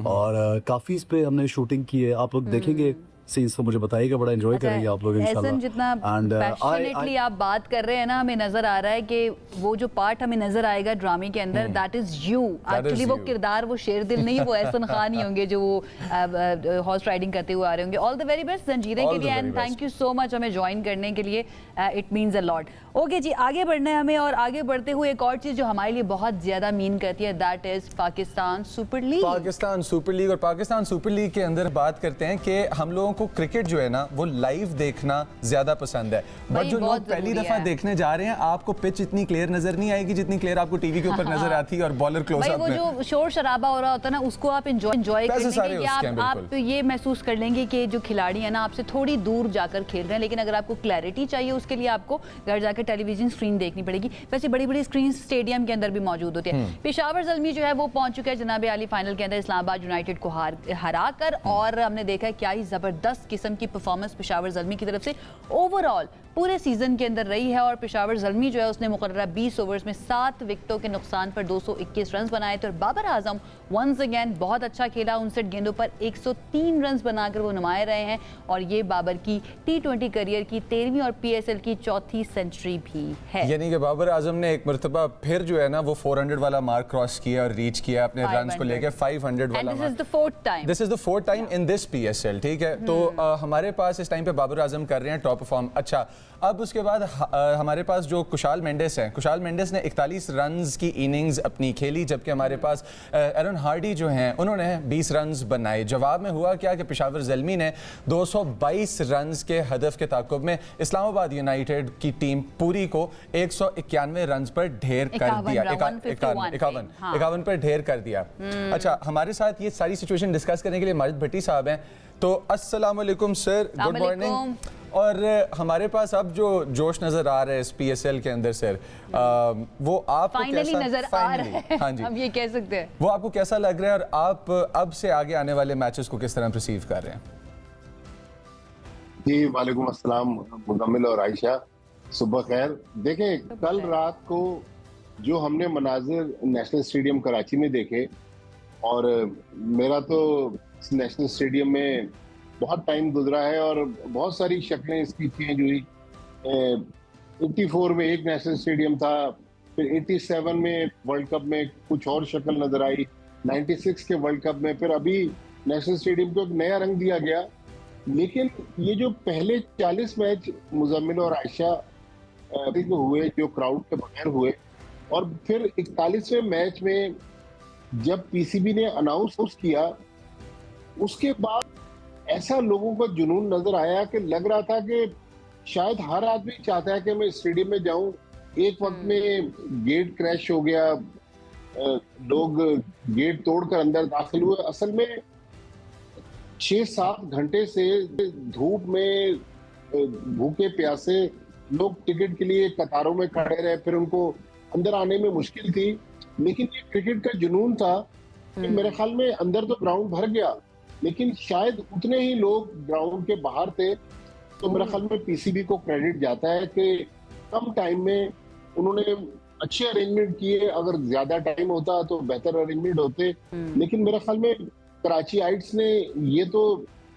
और काफ़ी इस पे हमने शूटिंग की है। आप लोग देखेंगे सीन्स तो मुझे बताइएगा, बड़ा एंजॉय करेंगे आप लोग इंशाल्लाह। जितना पैशनेटली आप बात कर रहे हैं ना, हमें नजर आ रहा है कि वो जो पार्ट हमें नजर आएगा ड्रामे के अंदर, दैट इज यू एक्चुअली। वो किरदार वो शेर दिल नहीं, वो एहसन खान ही होंगे जो वो हॉर्स राइडिंग करते हुए आ रहे होंगे। ऑल द वेरी बेस्ट जंजीरे के लिए and thank you so much हमें ज्वाइन करने के लिए, it means a lot. Okay जी, आगे बढ़ना है हमें, और आगे बढ़ते हुए एक और चीज़ जो हमारे लिए बहुत ज़्यादा मीन करती है, that is Pakistan super league. Pakistan super league, और पाकिस्तान सुपर लीग के अंदर बात करते हैं कि हम लोगों को क्रिकेट जो है ना वो लाइव देखना ज्यादा पसंद है, बट जो लोग पहली दफा देखने जा रहे हैं, आपको पिच इतनी क्लियर नजर नहीं आएगी जितनी क्लियर आपको टीवी के ऊपर नजर आती है और बॉलर क्लोजअप में। वो जो शोर शराबा हो रहा होता है ना, उसको आप एंजॉय करेंगे, आप ये महसूस कर लेंगे कि जो खिलाड़ी है ना आपसे थोड़ी दूर जाकर खेल रहे हैं। लेकिन अगर आपको क्लैरिटी चाहिए, उसके लिए आपको घर जाकर टेलीविजन स्क्रीन देखनी पड़ेगी। वैसे बड़ी बड़ी स्क्रीन स्टेडियम के अंदर भी मौजूद होती है। पेशावर ज़ल्मी जो है वो पहुंच चुका है जनाब आली फाइनल के अंदर इस्लामाबाद यूनाइटेड को हरा कर, और हमने देखा है क्या ही जबरदस्त किस्म की परफॉर्मेंस पेशावर ज़ल्मी की तरफ से ओवरऑल पूरे सीजन के अंदर रही है। और पेशावर ज़ल्मी जो है उसने मुकर्ररा 20 ओवर्स में 7 विकेटों के नुकसान पर 221 रन बनाए थे। और बाबर आजम वंस अगेन बहुत अच्छा खेला, 59 गेंदों पर 103 रन बनाकर वो नुमाए रहे हैं। और ये बाबर की T20 करियर की 13वीं और PSL की 4थी सेंचुरी भी है। यानी कि बाबर आजम ने एक मरतबा फिर जो है ना वो 400 वाला मार्क क्रॉस किया और रीच किया अपने रन को लेकर 500 वाला। This is the fourth time in this PSL, ठीक है। तो हमारे पास इस टाइम पे बाबर आजम कर रहे हैं टॉप परफॉर्म। अच्छा, अब उसके बाद हमारे पास जो कुशाल मेंडिस हैं, कुशाल मेंडिस ने 41 रन्स की इनिंग्स अपनी खेली, जबकि हमारे पास एरन हार्डी जो हैं उन्होंने 20 रन्स बनाए। जवाब में हुआ क्या कि पेशावर ज़ल्मी ने 222 रन्स के हदफ के ताक़ुब में इस्लामाबाद यूनाइटेड की टीम पूरी को 191 रन्स पर ढेर कर दिया, 51 पर ढेर कर दिया। अच्छा, हमारे साथ ये सारी सिचुएशन डिस्कस करने के लिए माजिद भट्टी साहब हैं। तो अस्सलाम वालेकुम सर, गुड मॉर्निंग। और हमारे पास अब जो जोश नजर आ रहा है इस PSL के अंदर सर, वो आपको कैसा नजर आ रहा है? हाँ जी, हम ये कह सकते हैं, वो आपको कैसा लग रहा है और आप अब से आगे आने वाले मैचेस को किस तरह रिसीव कर रहे हैं? जी वालेकुम अस्सलाम मुज़म्मिल और आयशा, सुबह खैर। देखें, कल रात को जो हमने मनाजिर नेशनल स्टेडियम कराची में देखे, और मेरा तो नेशनल स्टेडियम में बहुत टाइम गुजरा है और बहुत सारी शक्लें इसकी चेंज हुई। 84 में एक नेशनल स्टेडियम था, फिर 87 में वर्ल्ड कप में कुछ और शक्ल नजर आई, 96 के वर्ल्ड कप में फिर अभी नेशनल स्टेडियम को एक नया रंग दिया गया। लेकिन ये जो पहले 40 मैच मुज़म्मिल और आयशा हुए जो क्राउड के बगैर हुए, और फिर 41वें मैच में जब पीसीबी ने अनाउंस किया उसके बाद ऐसा लोगों का जुनून नजर आया कि लग रहा था कि शायद हर आदमी चाहता है कि मैं स्टेडियम में जाऊं। एक वक्त में गेट क्रैश हो गया, लोग गेट तोड़कर अंदर दाखिल हुए। असल में 6-7 घंटे से धूप में भूखे प्यासे लोग टिकट के लिए कतारों में खड़े रहे, फिर उनको अंदर आने में मुश्किल थी। लेकिन ये क्रिकेट का जुनून था कि मेरे ख्याल में अंदर तो ग्राउंड भर गया, लेकिन शायद उतने ही लोग ग्राउंड के बाहर थे। तो मेरे ख्याल में पीसीबी को क्रेडिट जाता है कि कम टाइम में उन्होंने अच्छे अरेंजमेंट किए। अगर ज्यादा टाइम होता तो बेहतर अरेंजमेंट होते, लेकिन मेरे ख्याल में कराचीआइट्स ने ये तो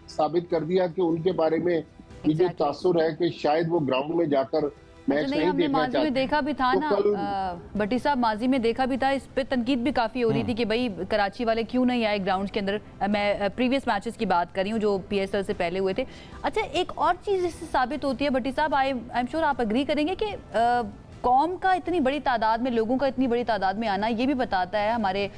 साबित कर दिया कि उनके बारे में ये जो तासुर है कि शायद वो ग्राउंड में जाकर मैच नहीं हमने देखना माजी में देखा भी था तो ना भट्टी साहब, माजी में देखा भी था, इस पे तनकीद भी काफी हो रही थी कि भाई कराची वाले क्यों नहीं आए ग्राउंड के अंदर। मैं प्रीवियस मैचेस की बात कर रही हूँ जो पीएसएल से पहले हुए थे। अच्छा, एक और चीज इससे साबित होती है भट्टी साहब, आई एम श्योर आप एग्री करेंगे कि कौम का इतनी बड़ी तादाद में, लोगों का इतनी बड़ी तादाद में आना ये भी बताता है हमारे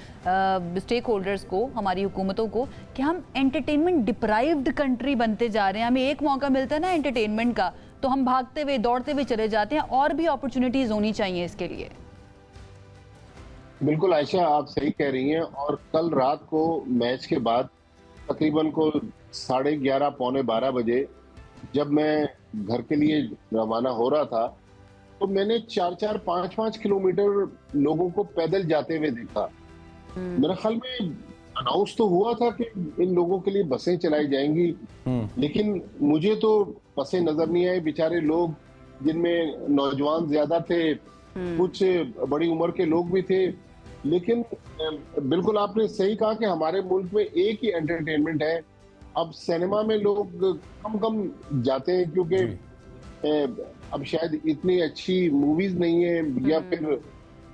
स्टेक होल्डर्स को, हमारी हुकूमतों को, कि हम एंटरटेनमेंट डिप्राइव्ड कंट्री बनते जा रहे हैं। हमें एक मौका मिलता है ना एंटरटेनमेंट का तो हम भागते हुए दौड़ते हुए चले जाते हैं, और भी अपॉर्चुनिटीज होनी चाहिए इसके लिए। बिल्कुल आयशा, आप सही कह रही हैं। और कल रात को मैच के बाद तकरीबन को 11:30 पौने 12 बजे जब मैं घर के लिए रवाना हो रहा था तो मैंने 4-4, 5-5 किलोमीटर लोगों को पैदल जाते हुए देखा। मेरे ख्याल में अनाउंस तो हुआ था कि इन लोगों के लिए बसें चलाई जाएंगी, लेकिन मुझे तो बसें नजर नहीं आई। बेचारे लोग जिनमें नौजवान ज्यादा थे, कुछ बड़ी उम्र के लोग भी थे। लेकिन बिल्कुल आपने सही कहा कि हमारे मुल्क में एक ही एंटरटेनमेंट है। अब सिनेमा में लोग कम जाते हैं क्योंकि अब शायद इतनी अच्छी मूवीज नहीं है, या फिर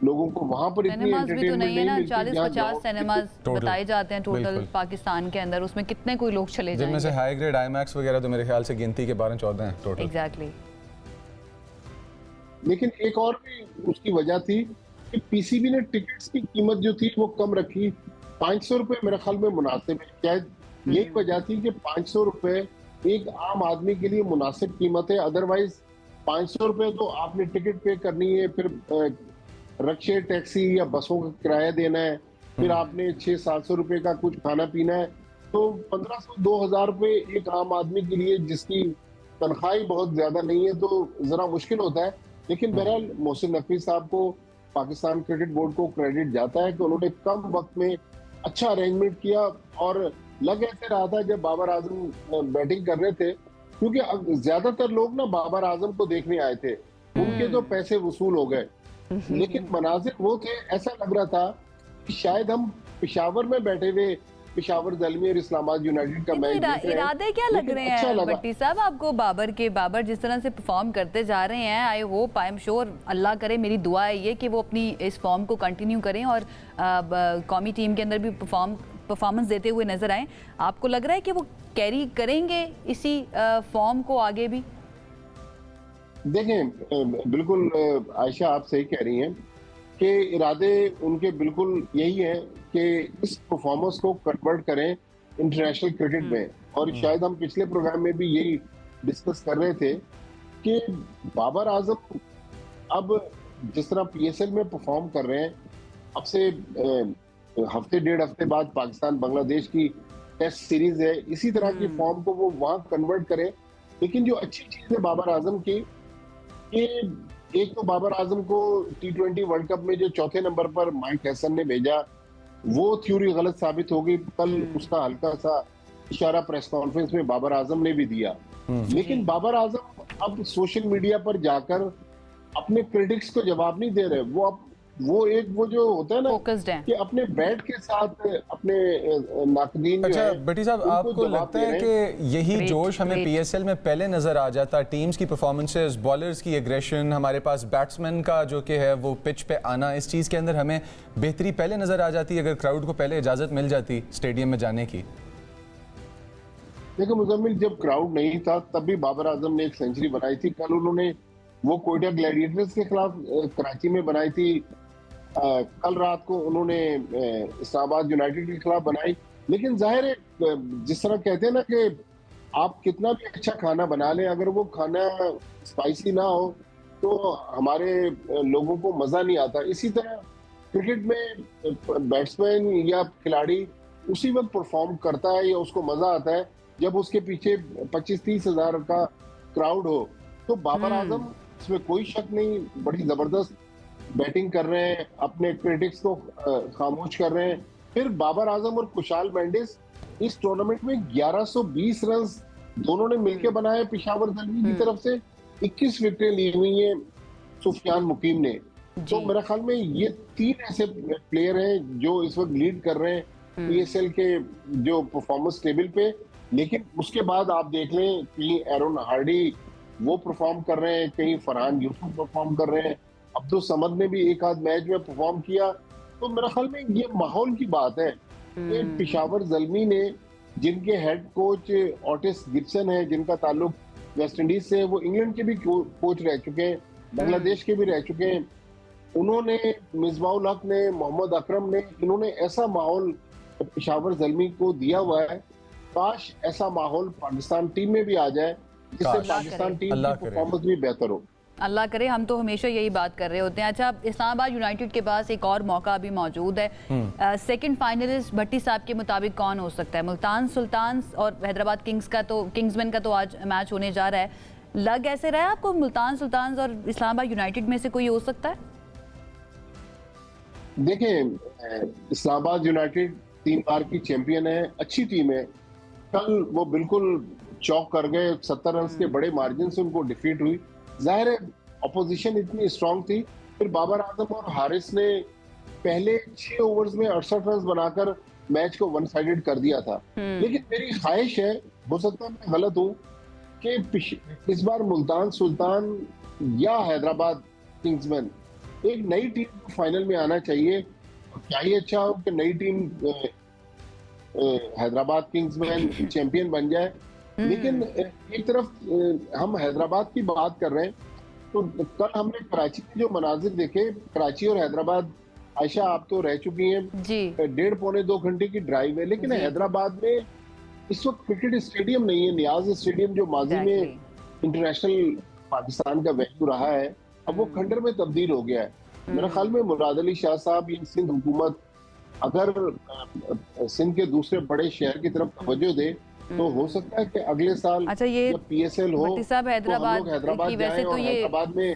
लोगों को वहां पर इतनी एंटरटेनमेंट नहीं मिलती। 40-50 सिनेमाज बताए जाते हैं टोटल पाकिस्तान के अंदर, उसमें कितने कोई लोग चले जाएंगे। जिनमें से हाई ग्रेड आईमैक्स वगैरह तो मेरे ख्याल से गिनती के 12-14 हैं टोटल। एग्जैक्टली। लेकिन एक और भी उसकी वजह थी कि पीसीबी ने टिकट्स की कीमत जो थी वो कम रखी। 500 रुपए मेरे ख्याल में मुनासिब है। शायद यही वजह थी कि 500 रुपए एक आम आदमी के लिए मुनासिब कीमत है। अदरवाइज 500 रुपए तो आपने टिकट पे करनी है, फिर रिक्शे, टैक्सी या बसों का किराया देना है, फिर आपने 600-700 रुपए का कुछ खाना पीना है, तो 1500-2000 रुपए एक आम आदमी के लिए जिसकी तनख्वाही बहुत ज्यादा नहीं है तो जरा मुश्किल होता है। लेकिन बहरहाल मोहसिन नकवी साहब को, पाकिस्तान क्रिकेट बोर्ड को क्रेडिट जाता है कि उन्होंने कम वक्त में अच्छा अरेंजमेंट किया। और लग ऐसे रहा था जब बाबर आजम बैटिंग कर रहे थे, क्योंकि ज्यादातर लोग ना बाबर आजम को देखने आए थे, उनके तो पैसे वसूल हो गए, लेकिन मनाजिर वो थे, ऐसा लग रहा था कि शायद हम पेशावर में बैठे हुए पेशावर ज़ल्मी और इस्लामाबाद यूनाइटेड का मैच देख रहे हैं। इरादे क्या लग रहे हैं भट्टी साहब आपको बाबर जिस तरह से परफॉर्म करते जा रहे हैं? I hope, I am sure, Allah करे, मेरी दुआ है ये कि वो अपनी इस फॉर्म को कंटिन्यू करें और कौमी टीम के अंदर भी परफॉर्मेंस देते हुए नजर आए। आपको लग रहा है कि वो कैरी करेंगे इसी फॉर्म को आगे भी? देखें, बिल्कुल आयशा आप सही कह रही हैं कि इरादे उनके बिल्कुल यही हैं कि इस परफॉर्मेंस को कन्वर्ट करें इंटरनेशनल क्रिकेट में। और शायद हम पिछले प्रोग्राम में भी यही डिस्कस कर रहे थे कि बाबर आजम अब जिस तरह पीएसएल में परफॉर्म कर रहे हैं, अब से हफ्ते डेढ़ हफ्ते बाद पाकिस्तान बांग्लादेश की टेस्ट सीरीज है, इसी तरह की फॉर्म को वो वहां कन्वर्ट करें। लेकिन जो अच्छी चीज है बाबर आजम की, कि एक तो बाबर आजम को T20 वर्ल्ड कप में जो चौथे नंबर पर माइक हैसन ने भेजा, वो थ्योरी गलत साबित हो गई। कल उसका हल्का सा इशारा प्रेस कॉन्फ्रेंस में बाबर आजम ने भी दिया। लेकिन बाबर आजम अब सोशल मीडिया पर जाकर अपने क्रिटिक्स को जवाब नहीं दे रहे। वो जो होता है ना कि अपने बैट के साथ अपने नाकदीन। अच्छा भट्टी साहब, आपको लगता है कि यही जोश हमें पीएसएल में पहले नजर आ जाता? टीम्स की परफॉर्मेंसेस, बॉलर्स की एग्रेशन, हमारे पास बैट्समैन का जो कि है वो पिच पे आना, इस चीज़ के अंदर हमें बेहतरी पहले नजर आ जाती अगर क्राउड को पहले इजाज़त मिल जाती स्टेडियम में जाने की? देखो मुजम्मिल, जब क्राउड नहीं था तब भी बाबर आजम ने एक सेंचुरी बनाई थी। कल उन्होंने वो कोयटा ग्लैडिएटर्स के खिलाफ कराची में बनाई थी, कल रात को उन्होंने इस्लामाबाद यूनाइटेड के खिलाफ बनाई। लेकिन जाहिर है जिस तरह कहते हैं ना कि आप कितना भी अच्छा खाना बना लें, अगर वो खाना स्पाइसी ना हो तो हमारे लोगों को मजा नहीं आता। इसी तरह क्रिकेट में बैट्समैन या खिलाड़ी उसी वक्त परफॉर्म करता है या उसको मजा आता है जब उसके पीछे 25-30 हजार का क्राउड हो। तो बाबर आजम, इसमें कोई शक नहीं, बड़ी जबरदस्त बैटिंग कर रहे हैं, अपने क्रिटिक्स को खामोश कर रहे हैं। फिर बाबर आजम और कुशाल मेंडिस इस टूर्नामेंट में 1120 रन दोनों ने मिलकर बनाए पेशावर जल्मी की तरफ से। 21 विकेटें ली हुई हैं सुफियान मुकीम ने। तो मेरे ख्याल में ये 3 ऐसे प्लेयर हैं जो इस वक्त लीड कर रहे हैं PSL के जो परफॉर्मेंस टेबल पे। लेकिन उसके बाद आप देख लें कहीं एरोन हार्डी वो परफॉर्म कर रहे हैं, कहीं फरहान यूसुफ परफॉर्म कर रहे हैं, अब्दुल समद ने भी एक आध मैच में परफॉर्म किया। तो मेरे ख्याल में ये माहौल की बात है कि पेशावर जल्मी ने, जिनके हेड कोच ऑटिस गिब्सन है, जिनका ताल्लुक वेस्ट इंडीज से, वो इंग्लैंड के भी कोच रह चुके हैं, बांग्लादेश के भी रह चुके हैं, उन्होंने, मिसबाउल हक ने, मोहम्मद अकरम ने, इन्होंने ऐसा माहौल पेशावर जल्मी को दिया हुआ है। काश ऐसा माहौल पाकिस्तान टीम में भी आ जाए जिससे पाकिस्तान टीम की परफॉर्मेंस भी बेहतर हो। अल्लाह करे, हम तो हमेशा यही बात कर रहे होते हैं। अच्छा, इस्लामाबाद यूनाइटेड के पास एक और मौका अभी मौजूद है। सेकंड फाइनलिस्ट भट्टी साहब के मुताबिक कौन हो सकता है? मुल्तान सुल्तान्स और हैदराबाद किंग्समैन का तो आज मैच होने जा रहा है। लग ऐसे रहा है आपको मुल्तान सुल्तान्स और इस्लामाबाद यूनाइटेड में से कोई हो सकता है? देखें, इस्लामाबाद यूनाइटेड 3 बार की चैंपियन है, अच्छी टीम है। कल वो बिल्कुल चौक कर गए, 70 रन के बड़े मार्जिन से उनको डिफीट हुई। जाहिर है अपोजिशन इतनी स्ट्रांग थी। फिर बाबर आजम और हारिस ने पहले 6 ओवर्स में 68 रन बनाकर मैच को वन साइडेड कर दिया था। लेकिन मेरी ख्वाहिश है, हो सकता है मैं गलत हूँ, कि इस बार मुल्तान सुल्तान या हैदराबाद किंग्समैन एक नई टीम को फाइनल में आना चाहिए। क्या ही अच्छा हो कि नई टीम हैदराबाद किंग्समैन चैंपियन बन जाए। लेकिन एक तरफ हम हैदराबाद की बात कर रहे हैं, तो कल हमने कराची के जो मनाजिर देखे, कराची और हैदराबाद, आयशा आप तो रह चुकी हैं, 1.5-2 घंटे की ड्राइव है। लेकिन हैदराबाद में इस वक्त क्रिकेट स्टेडियम नहीं है। नियाज स्टेडियम जो माजी में इंटरनेशनल पाकिस्तान का वेन्यू रहा है, अब वो खंडर में तब्दील हो गया है। मेरे ख्याल में मुराद अली शाह साहब, ये सिंध हुकूमत अगर सिंध के दूसरे बड़े शहर की तरफ तवज्जो दे तो हो सकता है कि अगले साल जब PSL हो तो हैदराबाद की, वैसे तो ये हैदराबाद में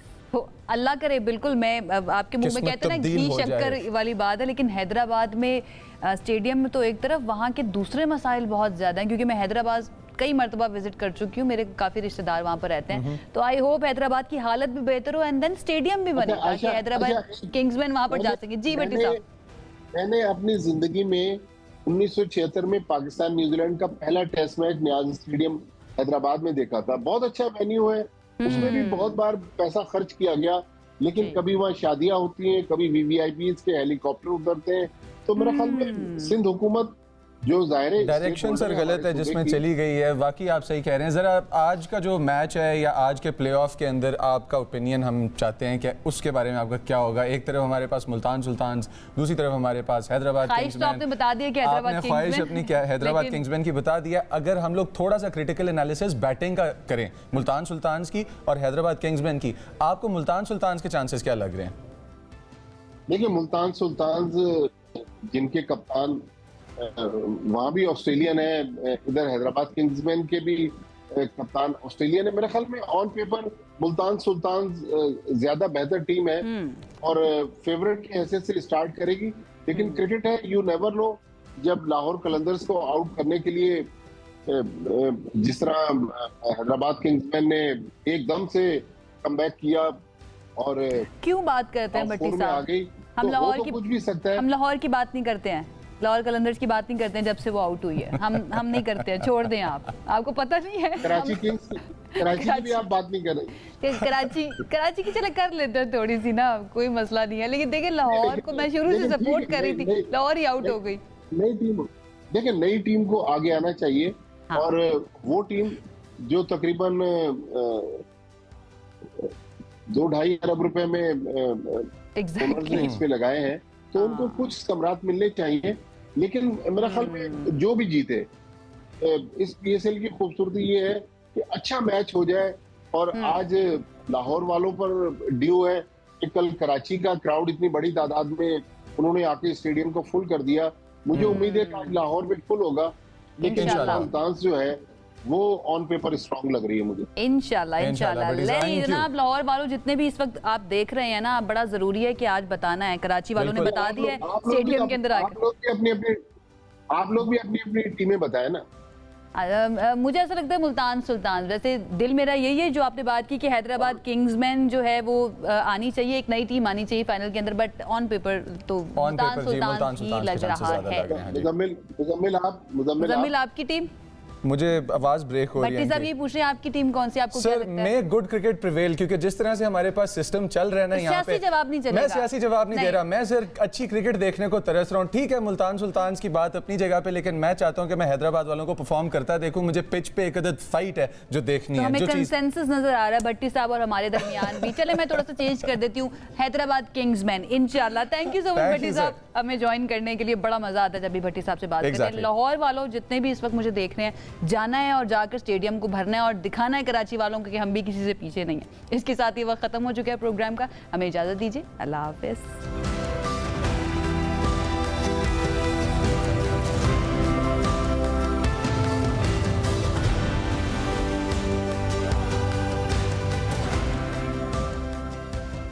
अल्लाह करे, बिल्कुल मैं आपके मुंह में कहते हैं ना घी शक्कर वाली बात है। लेकिन हैदराबाद में स्टेडियम में तो एक तरफ वहाँ के दूसरे मसाइल बहुत ज्यादा हैं, क्योंकि मैं हैदराबाद कई मरतबा विजिट कर चुकी हूँ, मेरे काफी रिश्तेदार वहाँ पर रहते हैं। तो आई होप हैदराबाद की हालत भी बेहतर हो एंड देन स्टेडियम भी बने ताकि हैदराबाद किंग्समैन वहाँ पर जा सके। जी भट्टी साहब, मैंने अपनी जिंदगी में 1976 में पाकिस्तान न्यूजीलैंड का पहला टेस्ट मैच नियाज स्टेडियम हैदराबाद में देखा था। बहुत अच्छा वेन्यू है, उसमें भी बहुत बार पैसा खर्च किया गया, लेकिन कभी वहाँ शादियां होती हैं, कभी VVIPs के हेलीकॉप्टर उतरते हैं। तो मेरा ख्याल में सिंध हुकूमत जो ज़ाहिर है डायरेक्शन सर गलत है जिसमें चली गई है। वाकई आप सही कह रहे हैं। ज़रा आज का जो मैच है या आज के प्लेऑफ के अंदर आपका ओपिनियन हम चाहते हैं कि उसके बारे में आपका क्या होगा। एक तरफ हमारे पास मुल्तान सुल्तान्स, दूसरी तरफ हमारे पास हैदराबाद किंग्समैन। आपने बता दिया कि हैदराबाद आपने ख्वाहिश अपनी क्या हैदराबाद किंग्समैन की बता दिया। अगर हम लोग थोड़ा सा क्रिटिकल एनालिसिस बैटिंग का करें मुल्तान सुल्तान्स की और हैदराबाद किंग्समैन की, आपको मुल्तान सुल्तान्स के चांसेस क्या लग रहे हैं? देखिए, मुल्तान सुल्तान्स जिनके कप्तान वहाँ भी ऑस्ट्रेलियन है, इधर हैदराबाद किंग्समैन के भी कप्तान ऑस्ट्रेलियन है। मेरे ख्याल में ऑन पेपर मुल्तान सुल्तान ज्यादा बेहतर टीम है और फेवरेट की हैसियत से स्टार्ट करेगी। लेकिन क्रिकेट है, यू नेवर नो। जब लाहौर कलंदर्स को आउट करने के लिए जिस तरह हैदराबाद किंग्समैन ने एकदम से कमबैक किया और क्यों बात करते हैं भट्टी साहब, हम लाहौर की कुछ भी सकता है। हम लाहौर की बात नहीं करते हैं, लाहौर कलंदर्स की बात नहीं करते हैं जब से वो आउट हुई है। हम नहीं करते हैं, छोड़ दें आप, आपको पता नहीं है। कराची की भी आप बात नहीं कर रहे। कराची की चले कर लेते हैं थोड़ी सी ना, कोई मसला नहीं है। लेकिन देखिए लाहौर को मैं शुरू से सपोर्ट कर रही थी, लाहौर ही आउट हो गई। नई टीम, देखिए नई टीम को आगे आना चाहिए। हाँ। और वो टीम जो तकरीबन 2-2.5 अरब रुपए में ओनर्स ने इस पे लगाए हैं, तो उनको कुछ सम्राट मिलने चाहिए। लेकिन मेरा ख्याल में जो भी जीते, इस PSL की खूबसूरती ये है कि अच्छा मैच हो जाए। और आज लाहौर वालों पर ड्यू है कि कल कराची का क्राउड इतनी बड़ी तादाद में उन्होंने आके स्टेडियम को फुल कर दिया। मुझे उम्मीद है कि आज लाहौर में फुल होगा, लेकिन सुल्तान जो है वो ऑन पेपर स्ट्रांग लग रही है मुझे। इंशाल्लाह। जनाब, लाहौर वालों जितने भी इस वक्त आप देख रहे हैं ना, बड़ा जरूरी है कि आज बताना है। कराची वालों ने बता दिया है स्टेडियम के अंदर आकर। आप लोग भी अपनी अपनी टीमें बताए ना। मुझे ऐसा लगता है मुल्तान सुल्तान, वैसे दिल मेरा यही है जो आपने बात की कि हैदराबाद किंग्समैन जो है वो आनी चाहिए, एक नई टीम आनी चाहिए फाइनल के अंदर, बट ऑन पेपर तो मुल्तान सुल्तान ही लग रहा है। मुजम्मिल आपकी टीम? मुझे आवाज ब्रेक हो रही है। भट्टी साहब ये पूछ रहे हैं आपकी टीम कौन सी, आपको क्या लगता है? मैं गुड क्रिकेट प्रिवेल, क्योंकि जिस तरह से हमारे पास सिस्टम चल रहा है ना यहाँ पे, जवाब नहीं चलेगा। मैं सियासी जवाब नहीं दे रहा, मैं सिर्फ अच्छी क्रिकेट देखने को तरस रहा हूँ। ठीक है, मुल्तान सुल्तान की बात अपनी जगह पे, लेकिन मैं चाहता हूँ कि मैं हैदराबाद वालों को परफॉर्म करता देखूं। मुझे पिच पे एक अदद फाइट है जो देखनी है। हमें कंसेंसस नजर आ रहा है भट्टी साहब और हमारे दरमियान भी। चले मैं थोड़ा सा चेंज कर देती हूँ, हैदराबाद किंग्समैन इंशाल्लाह। थैंक यू सो मच भट्टी साहब हमें ज्वाइन करने के लिए। बड़ा मजा आता है जब भी भट्टी साहब से बात करते हैं। लाहौर वालों जितने भी इस वक्त मुझे देख रहे हैं, जाना है और जाकर स्टेडियम को भरना है और दिखाना है कराची वालों को कि हम भी किसी से पीछे नहीं है। इसके साथ ही वक्त खत्म हो चुका है प्रोग्राम का। हमें इजाजत दीजिए, अल्लाह हाफिज।